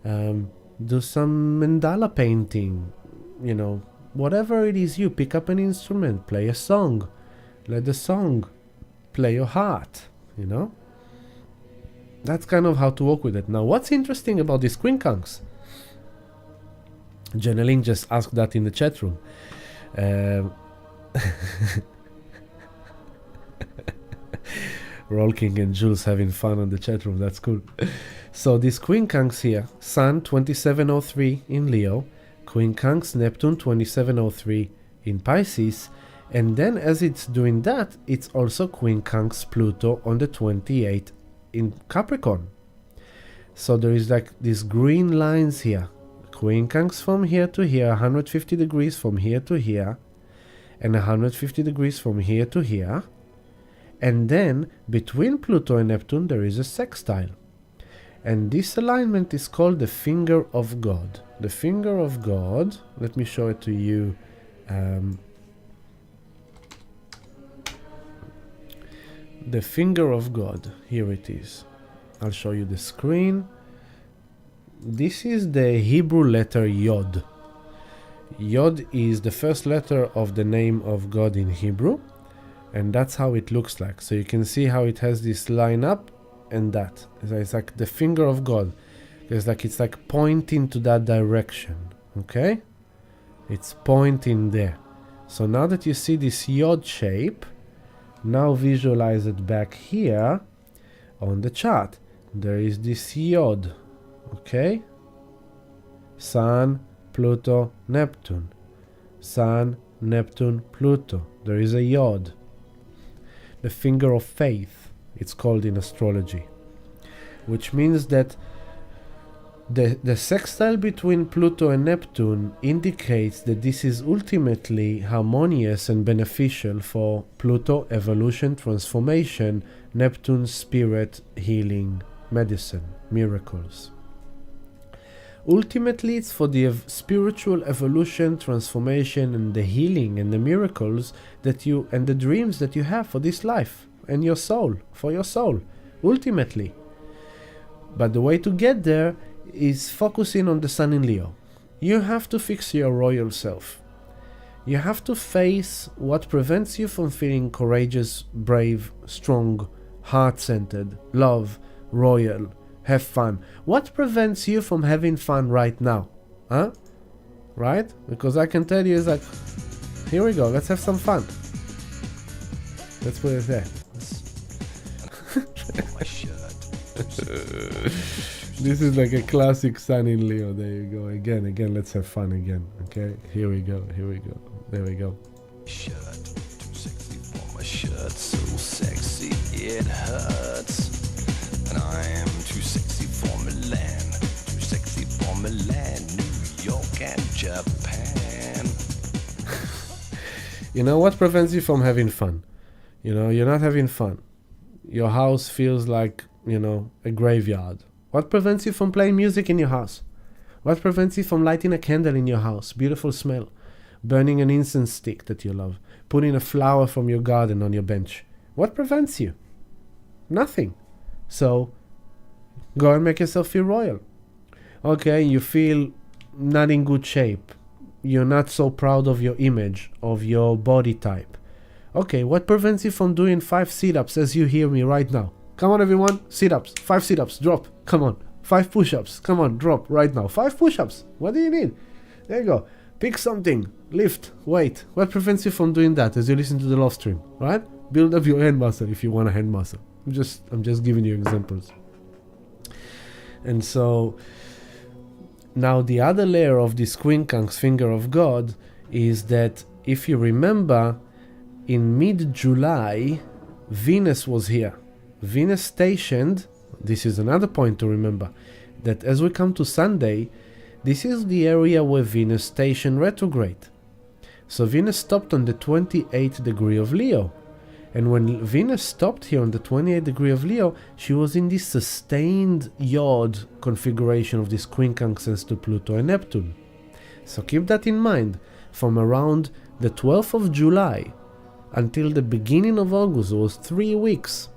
do some mandala painting, whatever it is you, pick up an instrument, play a song, let the song play your heart, That's kind of how to work with it. Now, what's interesting about this quincunx? Jeneline just asked that in the chat room. Rolking and Jules having fun on the chat room. That's cool. So this quincunx here, Sun 2703 in Leo, quincunx Neptune 2703 in Pisces, and then as it's doing that, it's also quincunx Pluto on the 28th in Capricorn. So there is like these green lines here. Quincunx from here to here, 150 degrees from here to here, and 150 degrees from here to here. And then between Pluto and Neptune there is a sextile. And this alignment is called the finger of God. The finger of God, let me show it to you. The finger of God, here it is. I'll show you the screen. This is the Hebrew letter Yod. Yod is the first letter of the name of God in Hebrew, and that's how it looks like. So you can see how it has this line up and that. It's like the finger of God. It's like pointing to that direction. Okay? It's pointing there. So now that you see this Yod shape, now visualize it back here on the chart. There is this Yod. Okay? Sun, Pluto, Neptune. Sun, Neptune, Pluto. There is a Yod. The finger of faith, it's called in astrology. Which means that the sextile between Pluto and Neptune indicates that this is ultimately harmonious and beneficial for Pluto evolution, transformation, Neptune spirit, healing, medicine, miracles. Ultimately, it's for the spiritual evolution, transformation, and the healing and the miracles that you and the dreams that you have for this life and your soul, for your soul, ultimately. But the way to get there is focusing on the Sun in Leo. You have to fix your royal self. You have to face what prevents you from feeling courageous, brave, strong, heart-centered, love, royal, have fun. What prevents you from having fun right now? Huh? Right? Because I can tell you is like, here we go, let's have some fun. Let's put it there. This is like a classic Sun in Leo. There you go. Again, let's have fun again. Okay? Here we go. There we go. Shirt, too sexy for my shirt, so sexy it hurts. And I am too sexy for Milan, too sexy for Milan, New York and Japan. You know what prevents you from having fun? You're not having fun. Your house feels like, a graveyard. What prevents you from playing music in your house? What prevents you from lighting a candle in your house? Beautiful smell. Burning an incense stick that you love. Putting a flower from your garden on your bench. What prevents you? Nothing. So, go and make yourself feel royal. Okay, you feel not in good shape. You're not so proud of your image, of your body type. Okay, what prevents you from doing 5 sit-ups as you hear me right now? Come on, everyone. Sit-ups. 5 sit-ups. Drop. Come on. 5 push-ups. Come on. Drop right now. 5 push-ups. What do you need? There you go. Pick something. Lift. Wait. What prevents you from doing that as you listen to the love stream, right? Build up your hand muscle if you want a hand muscle. I'm just giving you examples. And so now the other layer of this quincunx, finger of God, is that if you remember, in mid-July, Venus was here. Venus stationed, this is another point to remember, that as we come to Sunday, this is the area where Venus stationed retrograde. So Venus stopped on the 28th degree of Leo. And when Venus stopped here on the 28th degree of Leo, she was in this sustained yod configuration of this quincunxes to Pluto and Neptune. So keep that in mind. From around the 12th of July until the beginning of August, it was 3 weeks.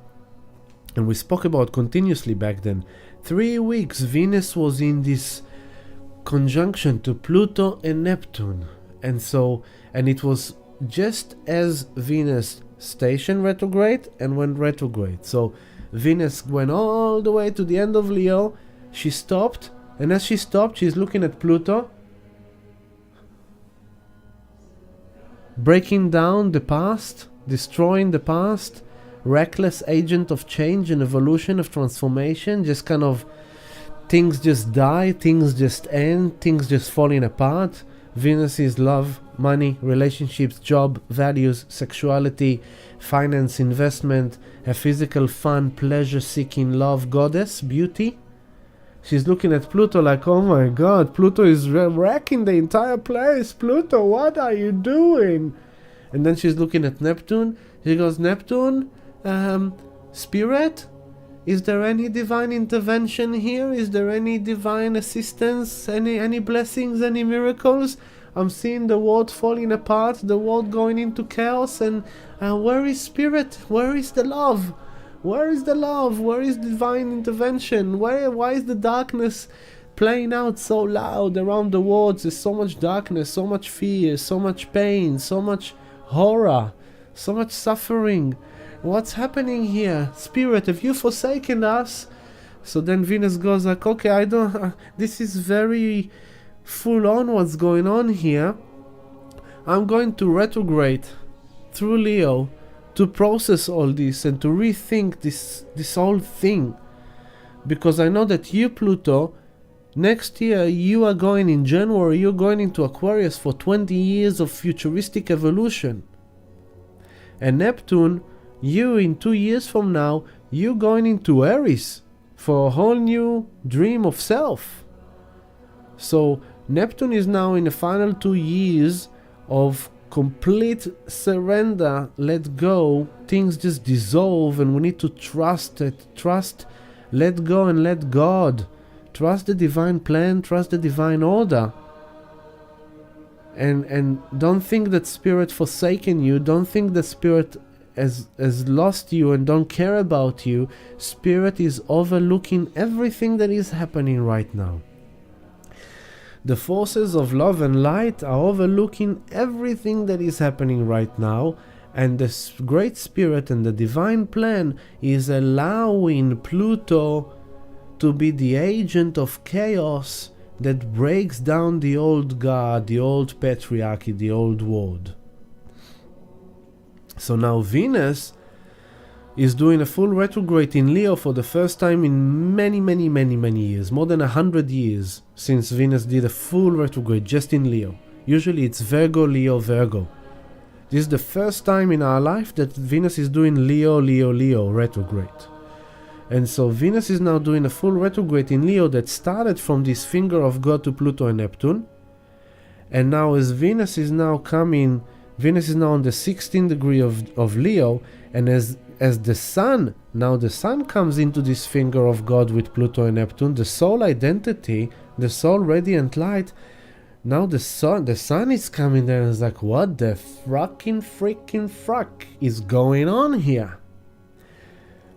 And we spoke about continuously back then. 3 weeks Venus was in this conjunction to Pluto and Neptune. And it was just as Venus stationed retrograde and went retrograde. So Venus went all the way to the end of Leo. She stopped, and as she stopped, she's looking at Pluto, breaking down the past, destroying the past, reckless agent of change and evolution, of transformation, just kind of things just die, things just end, things just falling apart. Venus is love, money, relationships, job, values, sexuality, finance, investment, a physical, fun, pleasure-seeking love goddess, beauty. She's looking at Pluto like, oh my god, Pluto is wrecking the entire place. Pluto, what are you doing? And then she's looking at Neptune. She goes, Neptune, spirit, is there any divine intervention here? Is there any divine assistance? Any blessings, any miracles? I'm seeing the world falling apart, the world going into chaos, and where is spirit? Where is the love? Where is the love? Where is divine intervention? Why is the darkness playing out so loud around the world? There's so much darkness, so much fear, so much pain, so much horror, so much suffering. What's happening here? Spirit, have you forsaken us? So then Venus goes like, okay, this is very full on what's going on here. I'm going to retrograde through Leo to process all this and to rethink this whole thing. Because I know that you, Pluto, next year you are going in January, you're going into Aquarius for 20 years of futuristic evolution. And Neptune, you in 2 years from now, you're going into Aries for a whole new dream of self. So Neptune is now in the final 2 years of complete surrender, let go, things just dissolve, and we need to trust it, let go and let God, trust the divine plan, trust the divine order. And don't think that spirit forsaken you, don't think that spirit has lost you and don't care about you. Spirit is overlooking everything that is happening right now. The forces of love and light are overlooking everything that is happening right now, and the great spirit and the divine plan is allowing Pluto to be the agent of chaos that breaks down the old God, the old patriarchy, the old world. So now Venus is doing a full retrograde in Leo for the first time in many years, more than 100 years since Venus did a full retrograde just in Leo. Usually it's Virgo, Leo, Virgo. This is the first time in our life that Venus is doing Leo retrograde. And so Venus is now doing a full retrograde in Leo that started from this finger of God to Pluto and Neptune. And now as Venus is now on the 16th degree of Leo, and as the Sun, now the Sun comes into this finger of God with Pluto and Neptune, the soul identity, the soul radiant light, now the sun is coming there and is like, what the freaking fuck is going on here?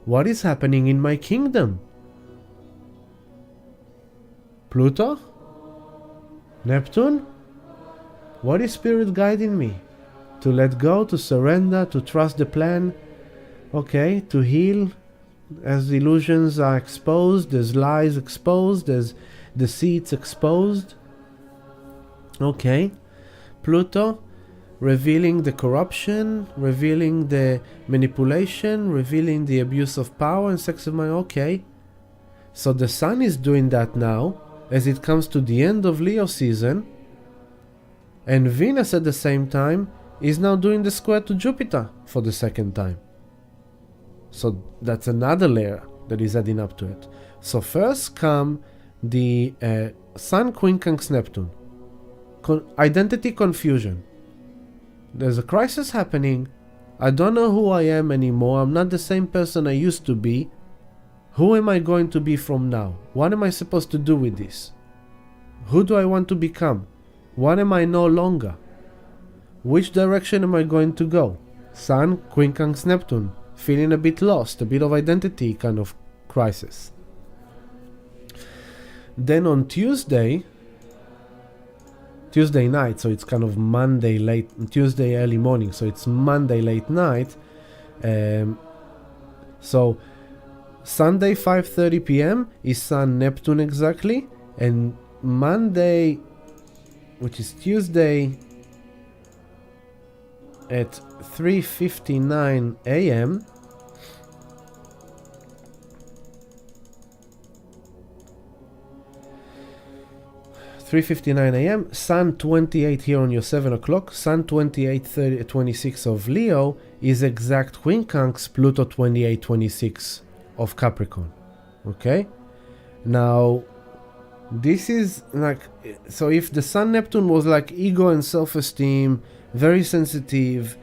What is happening in my kingdom? Pluto? Neptune? What is spirit guiding me? To let go, to surrender, to trust the plan, okay, to heal as illusions are exposed, there's lies exposed, there's deceits exposed. Okay, Pluto, revealing the corruption, revealing the manipulation, revealing the abuse of power and sex of mind. Okay, so the Sun is doing that now as it comes to the end of Leo season, and Venus at the same time is now doing the square to Jupiter for the second time. So that's another layer that is adding up to it. So first come the Sun quincunx Neptune. Identity confusion. There's a crisis happening. I don't know who I am anymore. I'm not the same person I used to be. Who am I going to be from now? What am I supposed to do with this? Who do I want to become? What am I no longer? Which direction am I going to go? Sun quincunx Neptune. Feeling a bit lost, a bit of identity kind of crisis. Then on Tuesday night, so it's kind of Tuesday early morning, so it's Monday late night. So Sunday 5:30 p.m. is Sun Neptune exactly, and Monday, which is Tuesday at 3:59 a.m. Sun 28 here on your 7 o'clock, Sun 28:26 of Leo is exact quincunx Pluto 28:26 of Capricorn. Okay? Now, this is like, so if the Sun Neptune was like ego and self-esteem, very sensitive,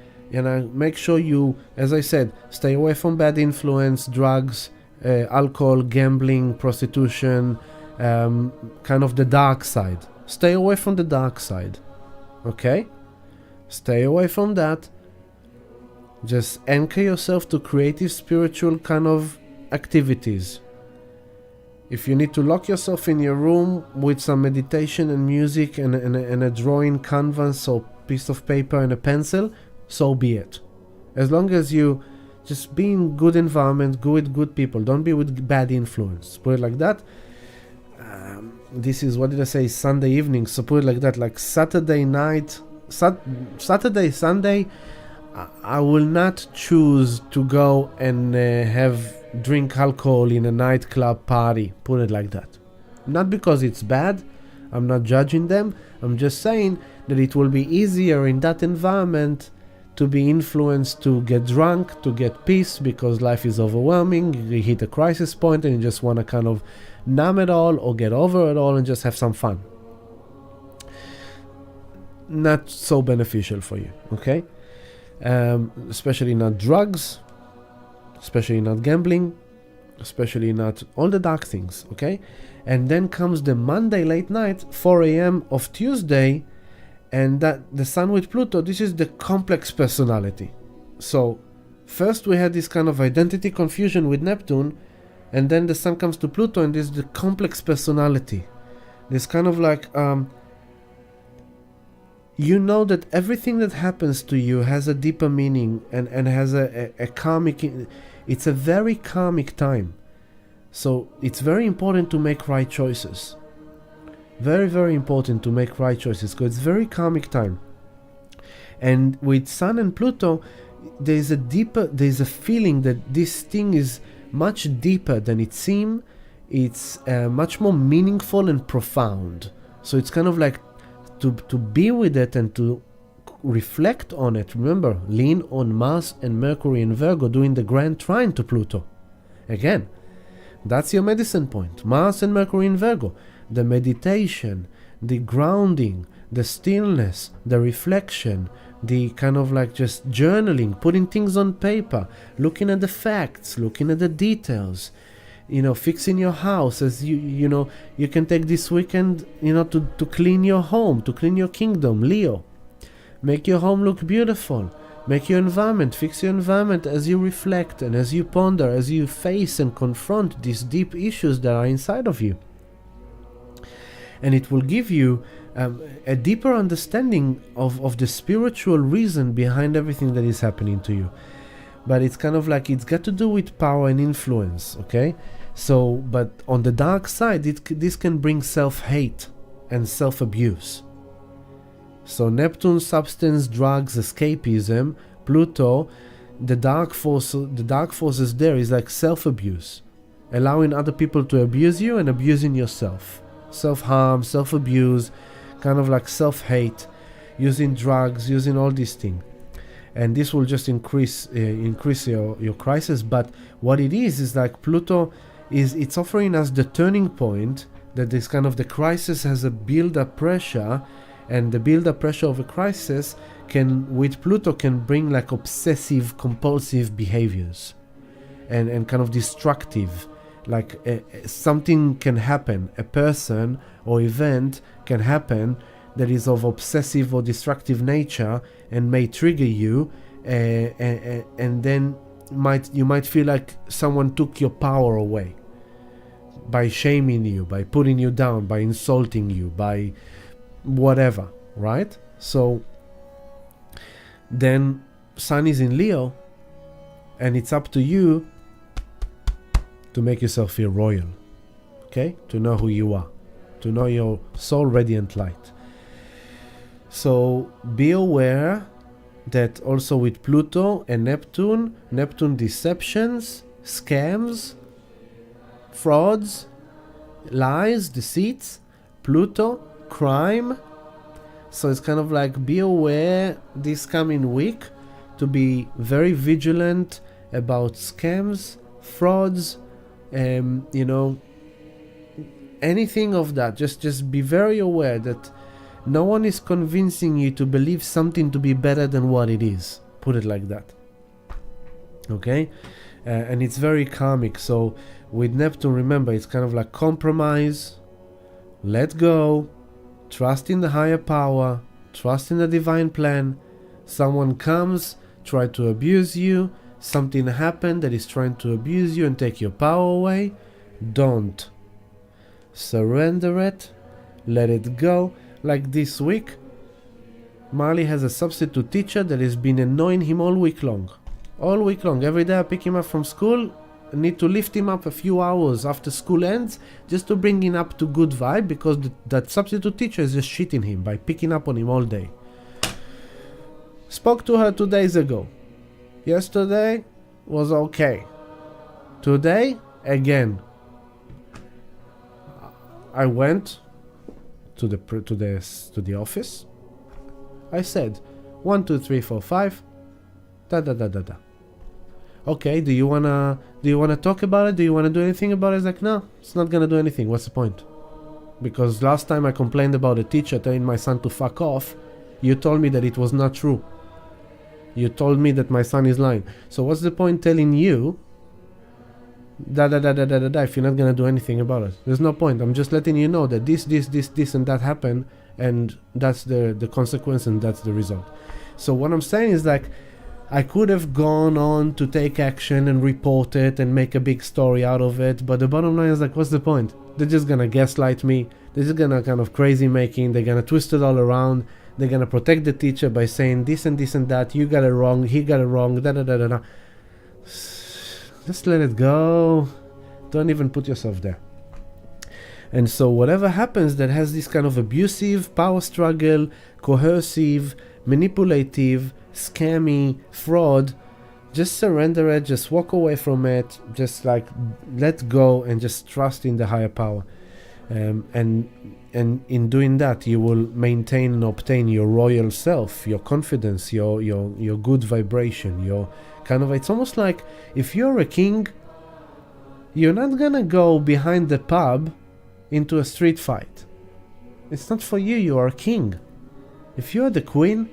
make sure you, as I said, stay away from bad influence, drugs, alcohol, gambling, prostitution, kind of the dark side. Stay away from the dark side. Okay? Stay away from that. Just anchor yourself to creative, spiritual kind of activities. If you need to lock yourself in your room with some meditation and music and a drawing canvas or piece of paper and a pencil, so be it. As long as you just be in good environment, go with good people, don't be with bad influence. Put it like that. This is, what did I say, Sunday evening, so put it like that, like Saturday night, Saturday, Sunday, I will not choose to go and drink alcohol in a nightclub party, put it like that. Not because it's bad, I'm not judging them, I'm just saying that it will be easier in that environment to be influenced to get drunk, to get peace, because life is overwhelming, you hit a crisis point and you just want to kind of numb it all or get over it all and just have some fun. Not so beneficial for you, okay? Especially not drugs, especially not gambling, especially not all the dark things, okay? And then comes the Monday late night, 4 a.m. of Tuesday, and that the Sun with Pluto, this is the complex personality. So first we had this kind of identity confusion with Neptune, and then the Sun comes to Pluto and there's the complex personality. This kind of like, you know that everything that happens to you has a deeper meaning and has a karmic, it's a very karmic time. So it's very important to make right choices. Very, very important to make right choices because it's very karmic time. And with Sun and Pluto, there's a feeling that this thing is much deeper than it seems. It's much more meaningful and profound. So it's kind of like to be with it and to reflect on it. Remember, lean on Mars and Mercury and Virgo doing the grand trine to Pluto. Again, that's your medicine point. Mars and Mercury in Virgo. The meditation, the grounding, the stillness, the reflection, the kind of like just journaling, putting things on paper, looking at the facts, looking at the details, fixing your house as you can take this weekend, to clean your home, to clean your kingdom, Leo. Make your home look beautiful. Make your environment, fix your environment as you reflect and as you ponder, as you face and confront these deep issues that are inside of you. And it will give you a deeper understanding of the spiritual reason behind everything that is happening to you. But it's kind of like it's got to do with power and influence, okay? So, but on the dark side, this can bring self-hate and self-abuse. So Neptune, substance, drugs, escapism. Pluto, the dark forces there is like self-abuse, allowing other people to abuse you and abusing yourself. Self-harm, self-abuse, kind of like self-hate, using drugs, using all these things. And this will just increase your crisis. But what it is like Pluto it's offering us the turning point, that this kind of the crisis has a build-up pressure, and the build-up pressure of a crisis with Pluto can bring like obsessive compulsive behaviors and kind of destructive, like something can happen, a person or event can happen that is of obsessive or destructive nature and may trigger you, and then you might feel like someone took your power away by shaming you, by putting you down, by insulting you, by whatever, right? So then Sun is in Leo, and it's up to you to make yourself feel royal, okay? To know who you are, to know your soul radiant light. So be aware that also with Pluto and Neptune deceptions, scams, frauds, lies, deceits, Pluto, crime. So it's kind of like be aware this coming week to be very vigilant about scams, frauds, anything of that. Just be very aware that no one is convincing you to believe something to be better than what it is. Put it like that. Okay? And it's very karmic. So with Neptune, remember, it's kind of like compromise, let go, trust in the higher power, trust in the divine plan. Someone comes, try to abuse you, something happened that is trying to abuse you and take your power away. Don't. Surrender it, let it go. Like this week, Marley has a substitute teacher that has been annoying him all week long. Every day I pick him up from school, I need to lift him up a few hours after school ends just to bring him up to good vibe, because that substitute teacher is just shitting him by picking up on him all day. Spoke to her 2 days ago. Yesterday was okay. Today, again. I went to the office. I said 1 2 3 4 5 da da da da da. Okay, do you wanna talk about it? Do you wanna do anything about it? It's like, no, it's not gonna do anything. What's the point? Because last time I complained about a teacher telling my son to fuck off, you told me that it was not true. You told me that my son is lying. So what's the point telling you da da da da da da da if you're not gonna do anything about it? There's no point. I'm just letting you know that this and that happened, and that's the consequence, and that's the result. So what I'm saying is, like, I could have gone on to take action and report it and make a big story out of it, but the bottom line is, like, what's the point? They're just gonna gaslight me. They're just gonna kind of crazy making. They're gonna twist it all around. They're gonna protect the teacher by saying this and this and that. You got it wrong. He got it wrong. Da da da da da. Just let it go. Don't even put yourself there. And so whatever happens that has this kind of abusive, power struggle, coercive, manipulative, scammy, fraud, just surrender it, just walk away from it, just like let go and just trust in the higher power. And in doing that, you will maintain and obtain your royal self, your confidence, your good vibration, your kind of, it's almost like if you're a king, you're not gonna go behind the pub into a street fight. It's not for you. You are a king. If you're the queen,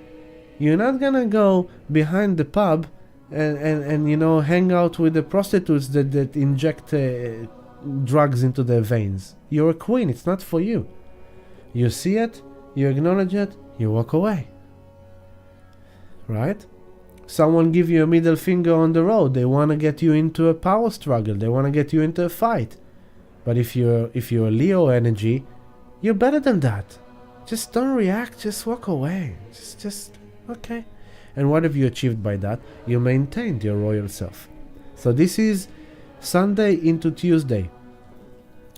you're not gonna go behind the pub and hang out with the prostitutes that inject drugs into their veins. You're a queen. It's not for you. You see it, you acknowledge it, you walk away. Right? Someone give you a middle finger on the road. They want to get you into a power struggle. They want to get you into a fight. But if you're Leo energy, you're better than that. Just don't react. Just walk away. Just okay. And what have you achieved by that? You maintained your royal self. So this is Sunday into Tuesday.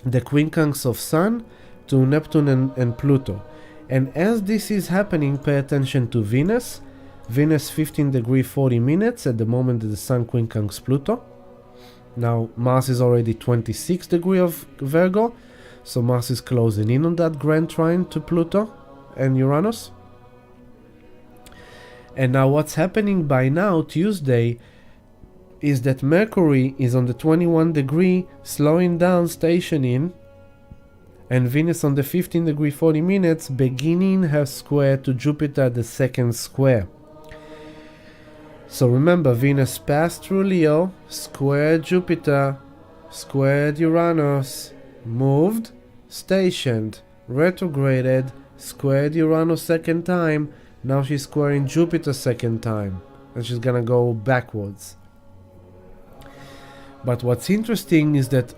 The quincunx of Sun to Neptune and Pluto. And as this is happening, pay attention to Venus. Venus 15 degree 40 minutes at the moment that the Sun quincunx Pluto. Now Mars is already 26 degree of Virgo, so Mars is closing in on that grand trine to Pluto and Uranus. And now what's happening by now, Tuesday, is that Mercury is on the 21 degree, slowing down, stationing, and Venus on the 15 degree 40 minutes, beginning her square to Jupiter, the second square. So remember, Venus passed through Leo, squared Jupiter, squared Uranus, moved, stationed, retrograded, squared Uranus second time. Now she's squaring Jupiter second time, and she's gonna go backwards. But what's interesting is that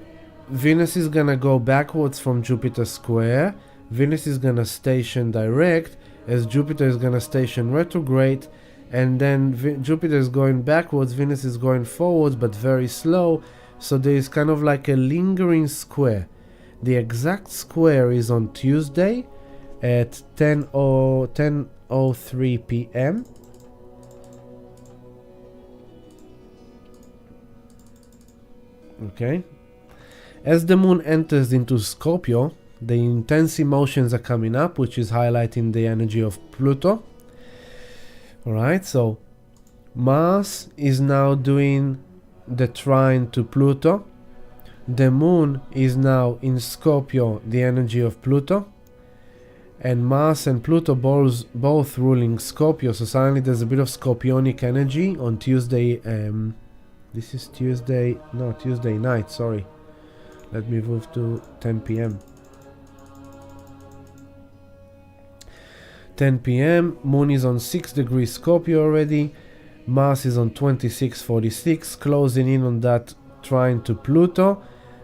Venus is gonna go backwards from Jupiter square, Venus is gonna station direct, as Jupiter is gonna station retrograde, and then Jupiter is going backwards, Venus is going forwards, but very slow. So there is kind of like a lingering square. The exact square is on Tuesday at 10:03 p.m. Okay. As the moon enters into Scorpio, the intense emotions are coming up, which is highlighting the energy of Pluto. Alright, so Mars is now doing the trine to Pluto. The moon is now in Scorpio, the energy of Pluto. And Mars and Pluto both ruling Scorpio, so suddenly there's a bit of Scorpionic energy on Tuesday. This is Tuesday night, sorry. Let me move to 10 p.m. 10 p.m. Moon is on 6 degrees Scorpio already. Mars is on 2646, closing in on that trine to Pluto.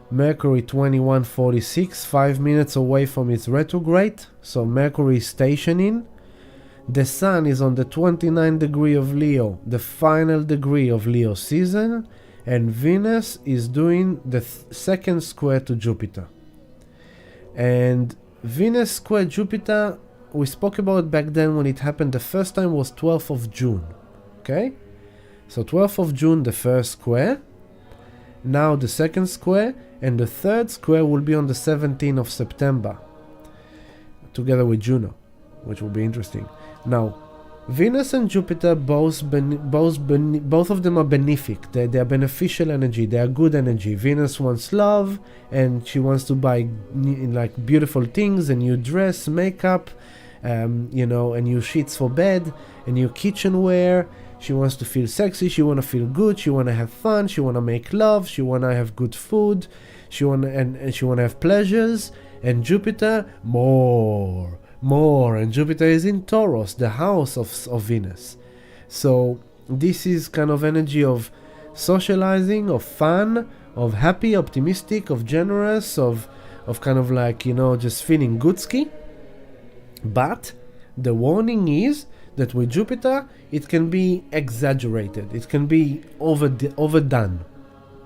Mercury 2146, 5 minutes away from its retrograde, so Mercury is stationing. The Sun is on the 29 degree of Leo, the final degree of Leo season, and Venus is doing the second square to Jupiter. And Venus square Jupiter, we spoke about it back then when it happened the first time, was 12th of June. Okay? So 12th of June, the first square. Now the second square, and the third square will be on the 17th of September, together with Juno, which will be interesting. Now, Venus and Jupiter, both of them are benefic. They are beneficial energy. They are good energy. Venus wants love, and she wants to buy like beautiful things, a new dress, makeup, a new sheets for bed, a new kitchenware. She wants to feel sexy. She want to feel good. She want to have fun. She want to make love. She want to have good food. She want to have pleasures. And Jupiter, more. And Jupiter is in Taurus, the house of Venus. So this is kind of energy of socializing, of fun, of happy, optimistic, of generous, of kind of like, just feeling good-ski. But the warning is that with Jupiter, it can be exaggerated. It can be overdone.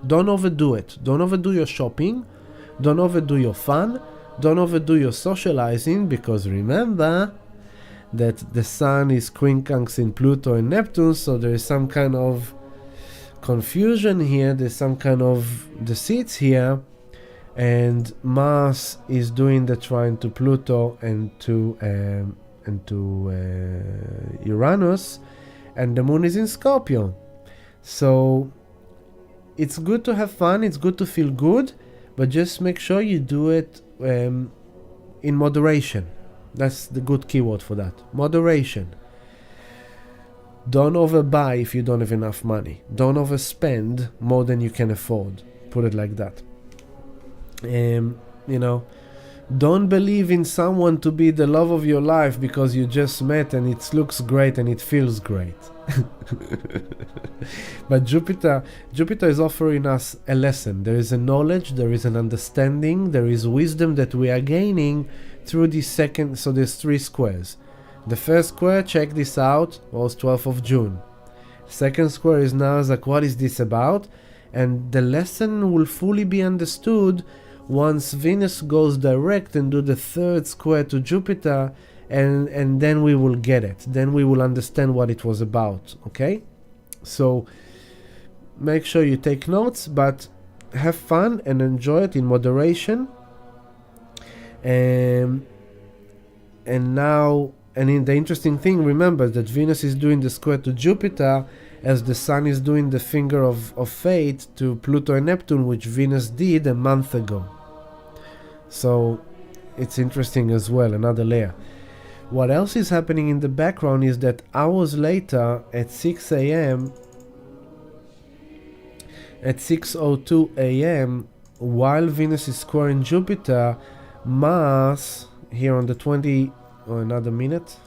Don't overdo it. Don't overdo your shopping. Don't overdo your fun. Don't overdo your socializing, because remember that the Sun is quincunx in Pluto and Neptune, so there is some kind of confusion here. There's some kind of deceits here. And Mars is doing the trine to Pluto and to Uranus, and the moon is in Scorpio. So it's good to have fun, it's good to feel good, but just make sure you do it in moderation. That's the good keyword for that. Moderation. Don't overbuy if you don't have enough money. Don't overspend more than you can afford. Put it like that. Don't believe in someone to be the love of your life because you just met and it looks great and it feels great. But Jupiter is offering us a lesson. There is a knowledge, there is an understanding, there is wisdom that we are gaining through this second. So there's 3 squares. The first square, check this out, was 12th of June. Second square is now like, what is this about? And the lesson will fully be understood once Venus goes direct and do the third square to Jupiter, and then we will get it. Then we will understand what it was about, okay? So make sure you take notes, but have fun and enjoy it in moderation. And the interesting thing, remember that Venus is doing the square to Jupiter as the Sun is doing the finger of fate to Pluto and Neptune, which Venus did a month ago. So it's interesting as well, another layer. What else is happening in the background is that hours later at 6 a.m., at 6:02 a.m., while Venus is squaring Jupiter, Mars, here on the 20... Oh, another minute.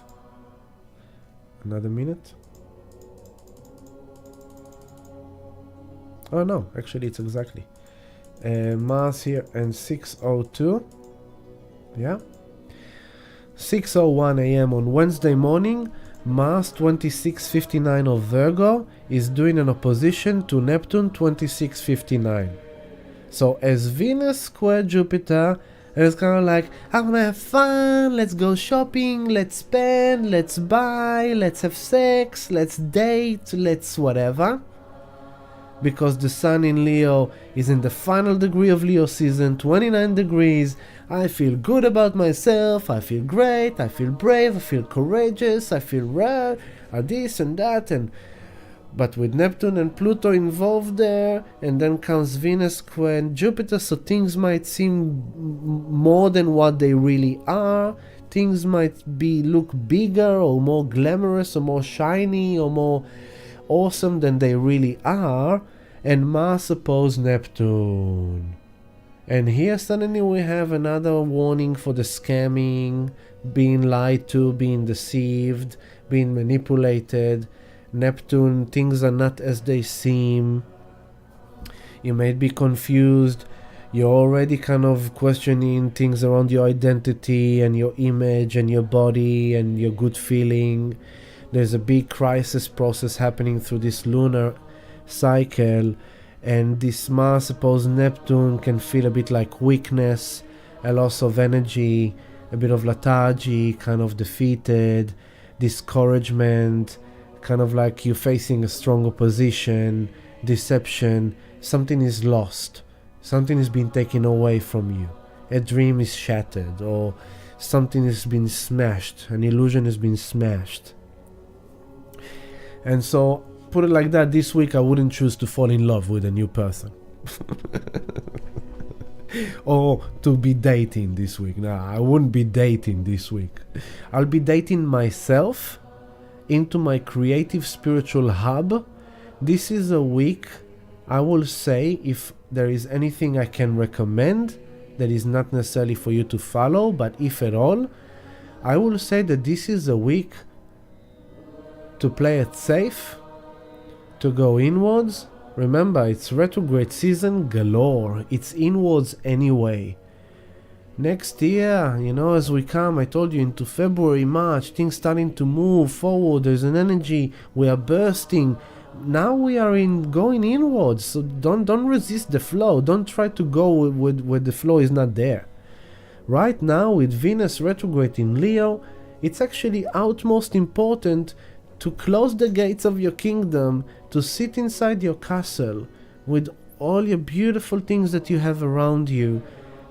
Oh no, actually it's exactly Mars here and 6:02. Yeah, 6:01 a.m. on Wednesday morning, Mars 2659 of Virgo is doing an opposition to Neptune 2659. So as Venus square Jupiter, it's kind of like, I want to have fun, let's go shopping, let's spend, let's buy, let's have sex, let's date, let's whatever. Because the Sun in Leo is in the final degree of Leo season, 29 degrees. I feel good about myself, I feel great, I feel brave, I feel courageous, I feel rare, this and that. But with Neptune and Pluto involved there, and then comes Venus square and Jupiter, so things might seem more than what they really are. Things might look bigger or more glamorous or more shiny or more awesome than they really are. And Mars opposes Neptune. And here suddenly we have another warning for the scamming, being lied to, being deceived, being manipulated. Neptune, things are not as they seem. You may be confused. You're already kind of questioning things around your identity and your image and your body and your good feeling. There's a big crisis process happening through this lunar cycle, and this Mars opposed Neptune can feel a bit like weakness, a loss of energy, a bit of lethargy, kind of defeated, discouragement, kind of like you're facing a strong opposition, deception. Something is lost, something is being taken away from you, a dream is shattered, or something has been smashed, an illusion has been smashed. And so, put it like that, this week I wouldn't choose to fall in love with a new person. Or to be dating this week. No, I wouldn't be dating this week. I'll be dating myself into my creative spiritual hub. This is a week, I will say, if there is anything I can recommend that is not necessarily for you to follow, but if at all, I will say that this is a week to play it safe, to go inwards. Remember, it's retrograde season galore. It's inwards anyway. Next year, as we come, I told you, into February, March, things starting to move forward. There's an energy. We are bursting. Now we are going inwards. So don't resist the flow. Don't try to go where the flow is not there. Right now, with Venus retrograde in Leo, it's actually utmost important to close the gates of your kingdom, to sit inside your castle with all your beautiful things that you have around you,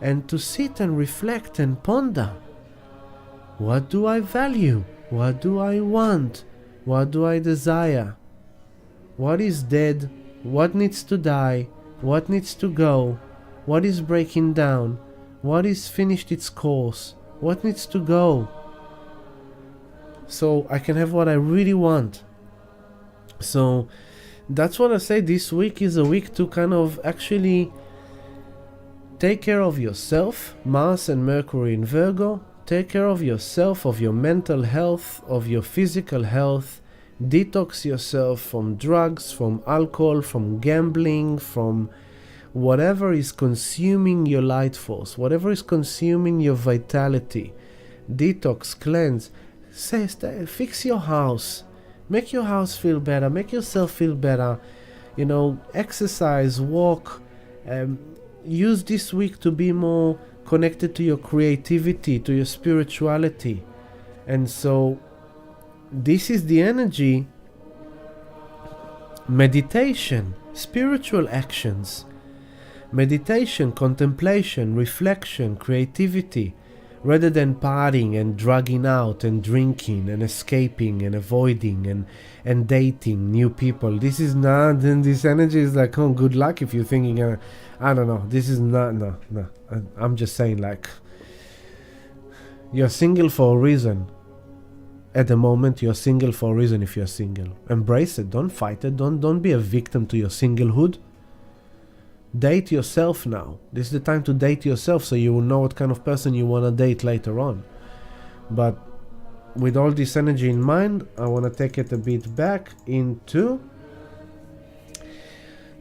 and to sit and reflect and ponder. What do I value? What do I want? What do I desire? What is dead? What needs to die? What needs to go? What is breaking down? What is finished its course? What needs to go? So I can have what I really want. So that's what I say. This week is a week to kind of actually take care of yourself. Mars and Mercury in Virgo. Take care of yourself, of your mental health, of your physical health. Detox yourself from drugs, from alcohol, from gambling, from whatever is consuming your light force, whatever is consuming your vitality. Detox, cleanse. Fix your house. Make your house feel better. Make yourself feel better. Exercise, walk. Use this week to be more connected to your creativity, to your spirituality. And so this is the energy. Meditation, spiritual actions, meditation, contemplation, reflection, creativity, rather than partying and drugging out and drinking and escaping and avoiding and dating new people. This is not, and this energy is like, oh, good luck if you're thinking, I don't know, this is not, no. I'm just saying, like, you're single for a reason. At the moment, you're single for a reason. If you're single, embrace it. Don't fight it. Don't be a victim to your singlehood. Date yourself now. This is the time to date yourself, so you will know what kind of person you want to date later on. But with all this energy in mind, I want to take it a bit back into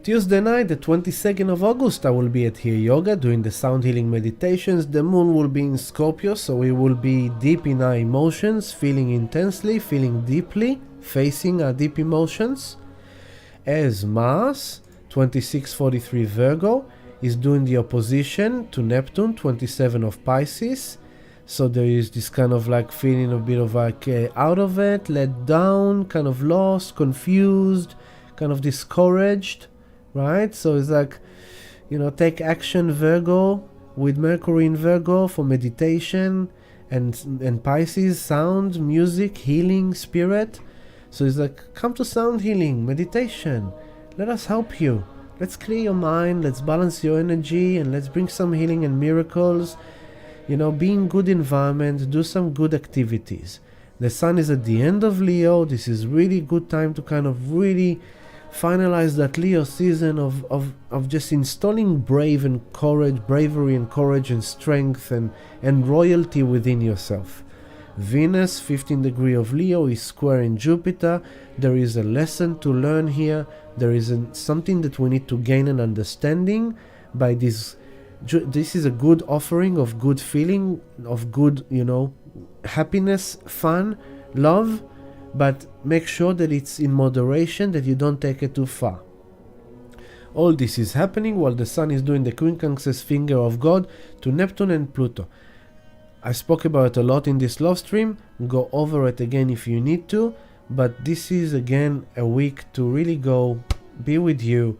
Tuesday night, the 22nd of August. I will be at Here Yoga doing the sound healing meditations. The moon will be in Scorpio, so we will be deep in our emotions, feeling intensely, feeling deeply, facing our deep emotions. As Mars, 2643 Virgo, is doing the opposition to Neptune, 27 of Pisces. So there is this kind of like feeling a bit of like out of it, let down, kind of lost, confused, kind of discouraged. Right? So it's like, take action, Virgo, with Mercury in Virgo for meditation, and Pisces, sound, music, healing, spirit. So it's like, come to sound healing, meditation. Let us help you. Let's clear your mind, let's balance your energy, and let's bring some healing and miracles. Be in good environment, do some good activities. The sun is at the end of Leo. This is really good time to kind of really finalize that Leo season of just installing bravery and courage and strength and royalty within yourself. Venus, 15 degree of Leo, is square in Jupiter. There is a lesson to learn here. There is something that we need to gain an understanding by this. This is a good offering of good feeling, of good, happiness, fun, love. But make sure that it's in moderation, that you don't take it too far. All this is happening while the sun is doing the quincunxus finger of God to Neptune and Pluto. I spoke about it a lot in this love stream. Go over it again if you need to. But this is again a week to really go be with you.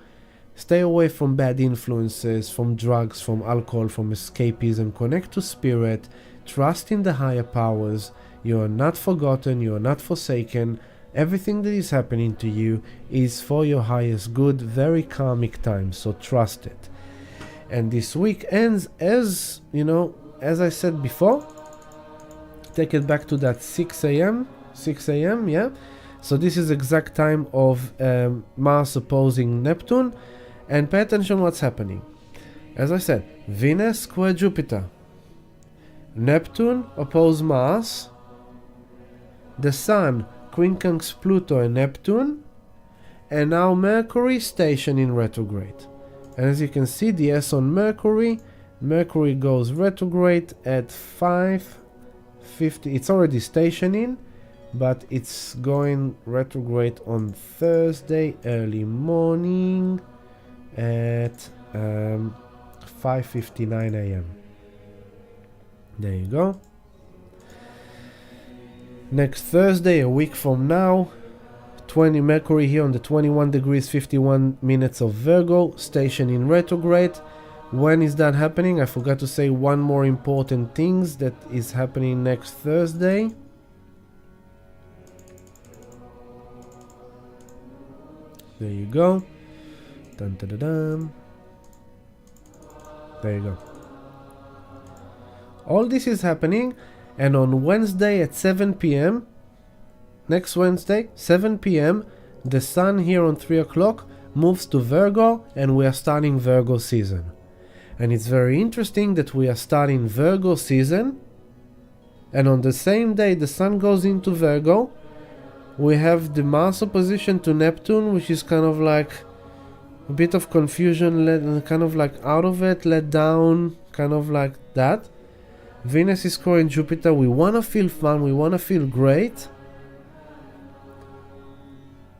Stay away from bad influences, from drugs, from alcohol, from escapism. Connect to spirit. Trust in the higher powers. You are not forgotten, you are not forsaken. Everything that is happening to you is for your highest good. Very karmic time, so trust it. And this week ends as I said before. Take it back to that 6 a.m., yeah? So this is exact time of Mars opposing Neptune. And pay attention what's happening. As I said, Venus square Jupiter. Neptune oppose Mars. The Sun, quincunx Pluto and Neptune, and now Mercury station in retrograde. And as you can see, the S on Mercury goes retrograde at 5:50. It's already stationing, but it's going retrograde on Thursday early morning at 5:59 a.m. There you go. Next Thursday, a week from now, Mercury here on the 21 degrees 51 minutes of Virgo, station in retrograde. When is that happening? I forgot to say one more important thing that is happening next Thursday. There you go. Dun, dun, dun, dun. There you go. All this is happening, and on Wednesday at 7 p.m., next Wednesday, 7 p.m., the sun here on 3 o'clock moves to Virgo, and we are starting Virgo season. And it's very interesting that we are starting Virgo season, and on the same day the sun goes into Virgo, we have the Mars opposition to Neptune, which is kind of like a bit of confusion, kind of like out of it, let down, kind of like that. Venus is square in Jupiter. We want to feel fun, we want to feel great.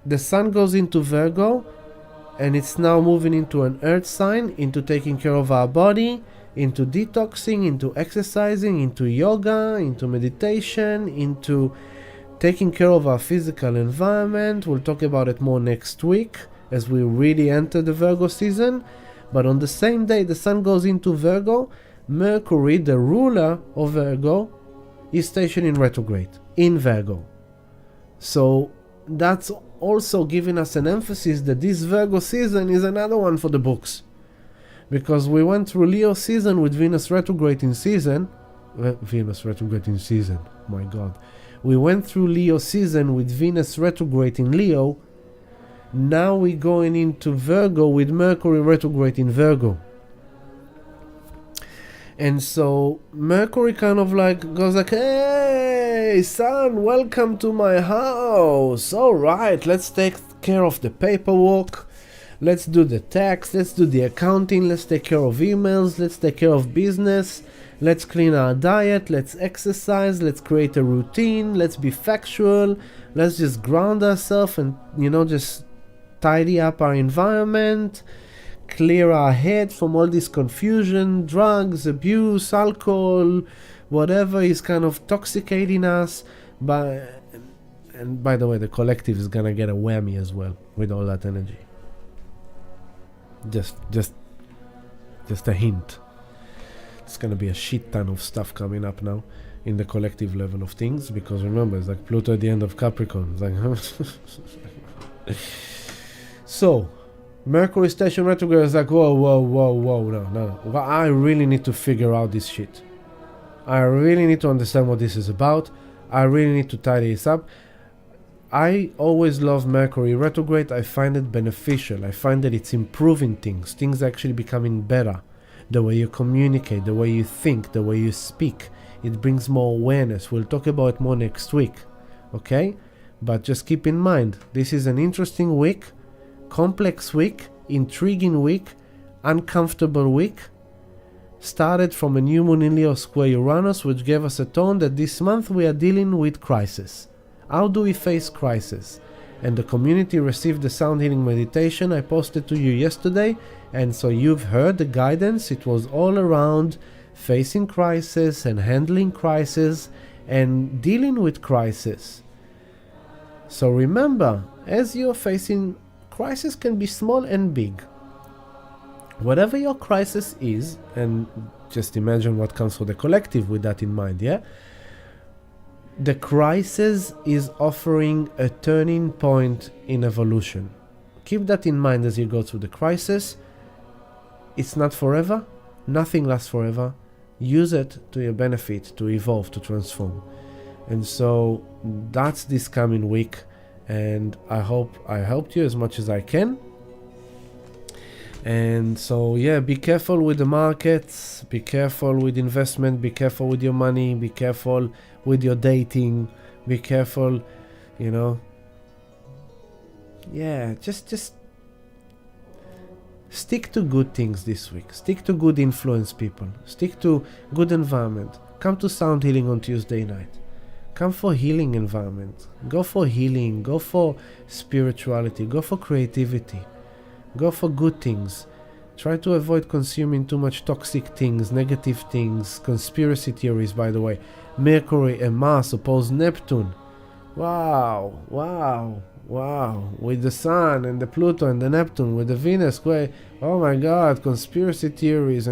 The sun goes into Virgo, and it's now moving into an earth sign, into taking care of our body, into detoxing, into exercising, into yoga, into meditation, into taking care of our physical environment. We'll talk about it more next week as we really enter the Virgo season. But on the same day the sun goes into Virgo, Mercury, the ruler of Virgo, is stationed in retrograde in Virgo. So that's also giving us an emphasis that this Virgo season is another one for the books. Because we went through Leo season with Venus retrograde in season. My God. We went through Leo season with Venus retrograde in Leo. Now we're going into Virgo with Mercury retrograde in Virgo. And so Mercury kind of like goes like, hey, son, welcome to my house. All right, let's take care of the paperwork. Let's do the tax. Let's do the accounting. Let's take care of emails. Let's take care of business. Let's clean our diet. Let's exercise. Let's create a routine. Let's be factual. Let's just ground ourselves and, just tidy up our environment. Clear our head from all this confusion, drugs, abuse, alcohol, whatever is kind of toxicating us. And by the way, the collective is gonna get a whammy as well with all that energy. Just a hint. It's gonna be a shit ton of stuff coming up now in the collective level of things, because remember, it's like Pluto at the end of Capricorn. It's like so Mercury station retrograde is like, whoa, no. Well, I really need to figure out this shit. I really need to understand what this is about. I really need to tidy this up. I always love Mercury retrograde. I find it beneficial. I find that it's improving things. Things actually becoming better. The way you communicate, the way you think, the way you speak. It brings more awareness. We'll talk about it more next week. Okay? But just keep in mind, this is an interesting week. Complex week, intriguing week, uncomfortable week. Started from a new moon in Leo square Uranus, which gave us a tone that this month we are dealing with crisis. How do we face crisis? And the community received the sound healing meditation I posted to you yesterday, and so you've heard the guidance. It was all around facing crisis and handling crisis and dealing with crisis. So remember, as you're facing crisis, can be small and big. Whatever your crisis is, and just imagine what comes for the collective with that in mind, yeah? The crisis is offering a turning point in evolution. Keep that in mind as you go through the crisis. It's not forever. Nothing lasts forever. Use it to your benefit, to evolve, to transform. And so that's this coming week. And I hope I helped you as much as I can. And so, yeah, be careful with the markets, be careful with investment, be careful with your money, be careful with your dating, be careful, Yeah, just stick to good things this week. Stick to good influence people. Stick to good environment. Come to sound healing on Tuesday night. Come for healing environment. Go for healing. Go for spirituality. Go for creativity. Go for good things. Try to avoid consuming too much toxic things, negative things, conspiracy theories, by the way. Mercury and Mars oppose Neptune. Wow. With the Sun and the Pluto and the Neptune, with the Venus square. Oh my God, conspiracy theories.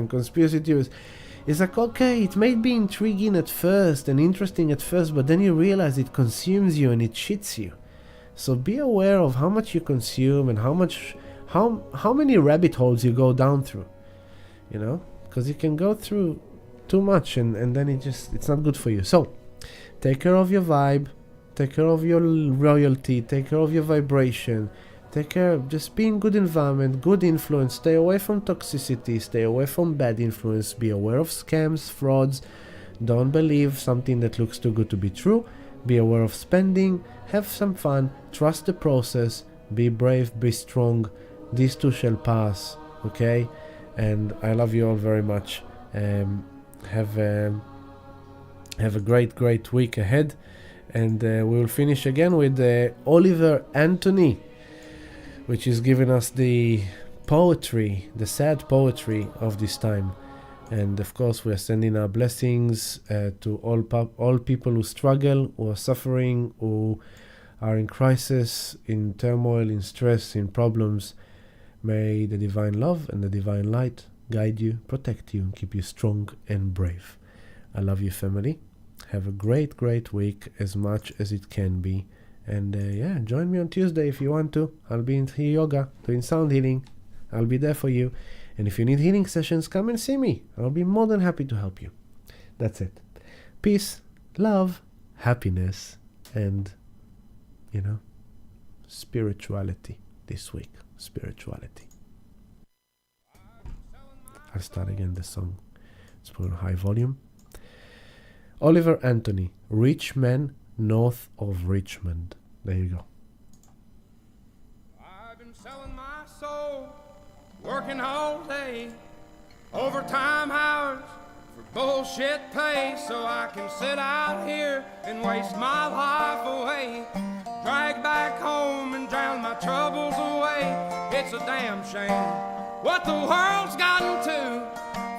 It's like, okay, it may be intriguing at first and interesting at first, but then you realize it consumes you and it shits you. So be aware of how much you consume and how many rabbit holes you go down through, because you can go through too much and then it's not good for you. So take care of your vibe, take care of your royalty, take care of your vibration, take care of just being good environment, good influence. Stay away from toxicity, stay away from bad influence, be aware of scams, frauds. Don't believe something that looks too good to be true. Be aware of spending, have some fun, trust the process, be brave, be strong. These too shall pass, okay? And I love you all very much. Have a great week ahead. And we will finish again with Oliver Anthony, which is giving us the poetry, the sad poetry of this time. And of course, we are sending our blessings to all people who struggle, who are suffering, who are in crisis, in turmoil, in stress, in problems. May the divine love and the divine light guide you, protect you, and keep you strong and brave. I love you, family. Have a great, great week, as much as it can be. And yeah, join me on Tuesday if you want to. I'll be in yoga, doing sound healing. I'll be there for you. And if you need healing sessions, come and see me. I'll be more than happy to help you. That's it. Peace, love, happiness, and, spirituality this week. Spirituality. I'll start again the song. Let's put it on high volume. Oliver Anthony, Rich Man North of Richmond. There you go. I've been selling my soul, working all day, overtime hours for bullshit pay, so I can sit out here and waste my life away, drag back home and drown my troubles away. It's a damn shame what the world's gotten to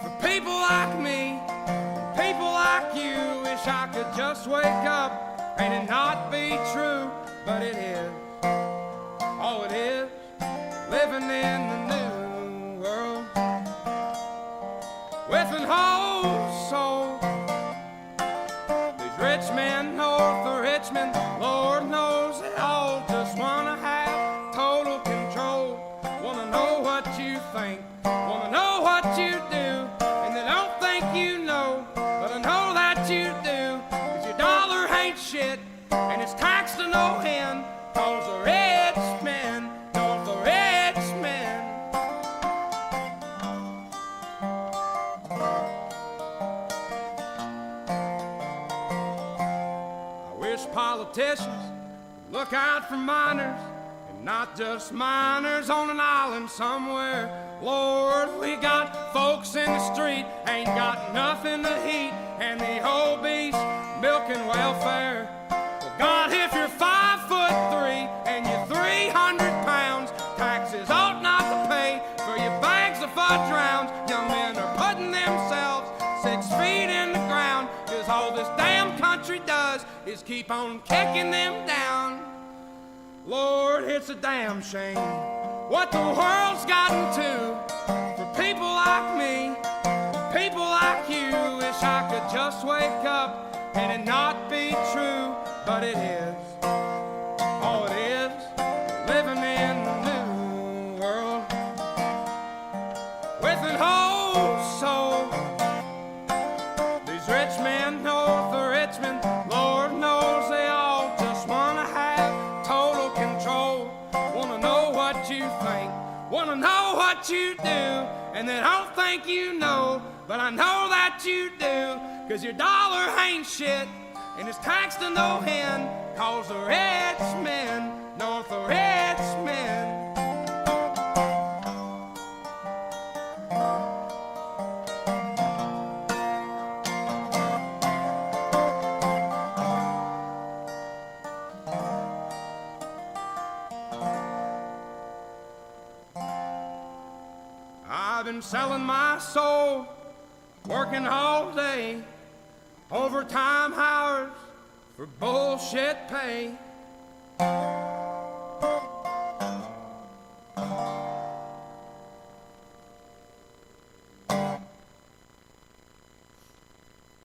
for people like me, people like you. Wish I could just wake up and it not be true, but it is. Oh, it is living in the new world with an whole soul. These rich men north of Richmond, Lord knows they all just wanna have total control. Wanna know what you think, wanna know what you do, and they don't think you know, but I know that you do, 'cause your dollar ain't shit, and it's taxed to no end, 'cause the rich men, north the rich men. I wish politicians would look out for miners, and not just miners on an island somewhere. Lord, we got folks in the street, ain't got nothing to eat, and the obese milking welfare. Well, God, if you're 5'3" and you're 300 pounds, taxes ought not to pay for your bags of fudge rounds. Young men are putting themselves 6 feet in the ground, 'cause all this damn country does is keep on kicking them down. Lord, it's a damn shame what the world's gotten to for people like me, people like you. Wish I could just wake up and it not be true, but it is. Oh, it is living in the new world with an whole soul. These rich men north of Richmond, Lord knows they all just wanna have total control. Wanna know what you think, wanna know what you do, and they don't think you know, but I know that you do, 'cause your dollar ain't shit, and it's taxed to no end, 'cause the rich men, north the rich men. I've been selling my soul, working all day, overtime hours for bullshit pay.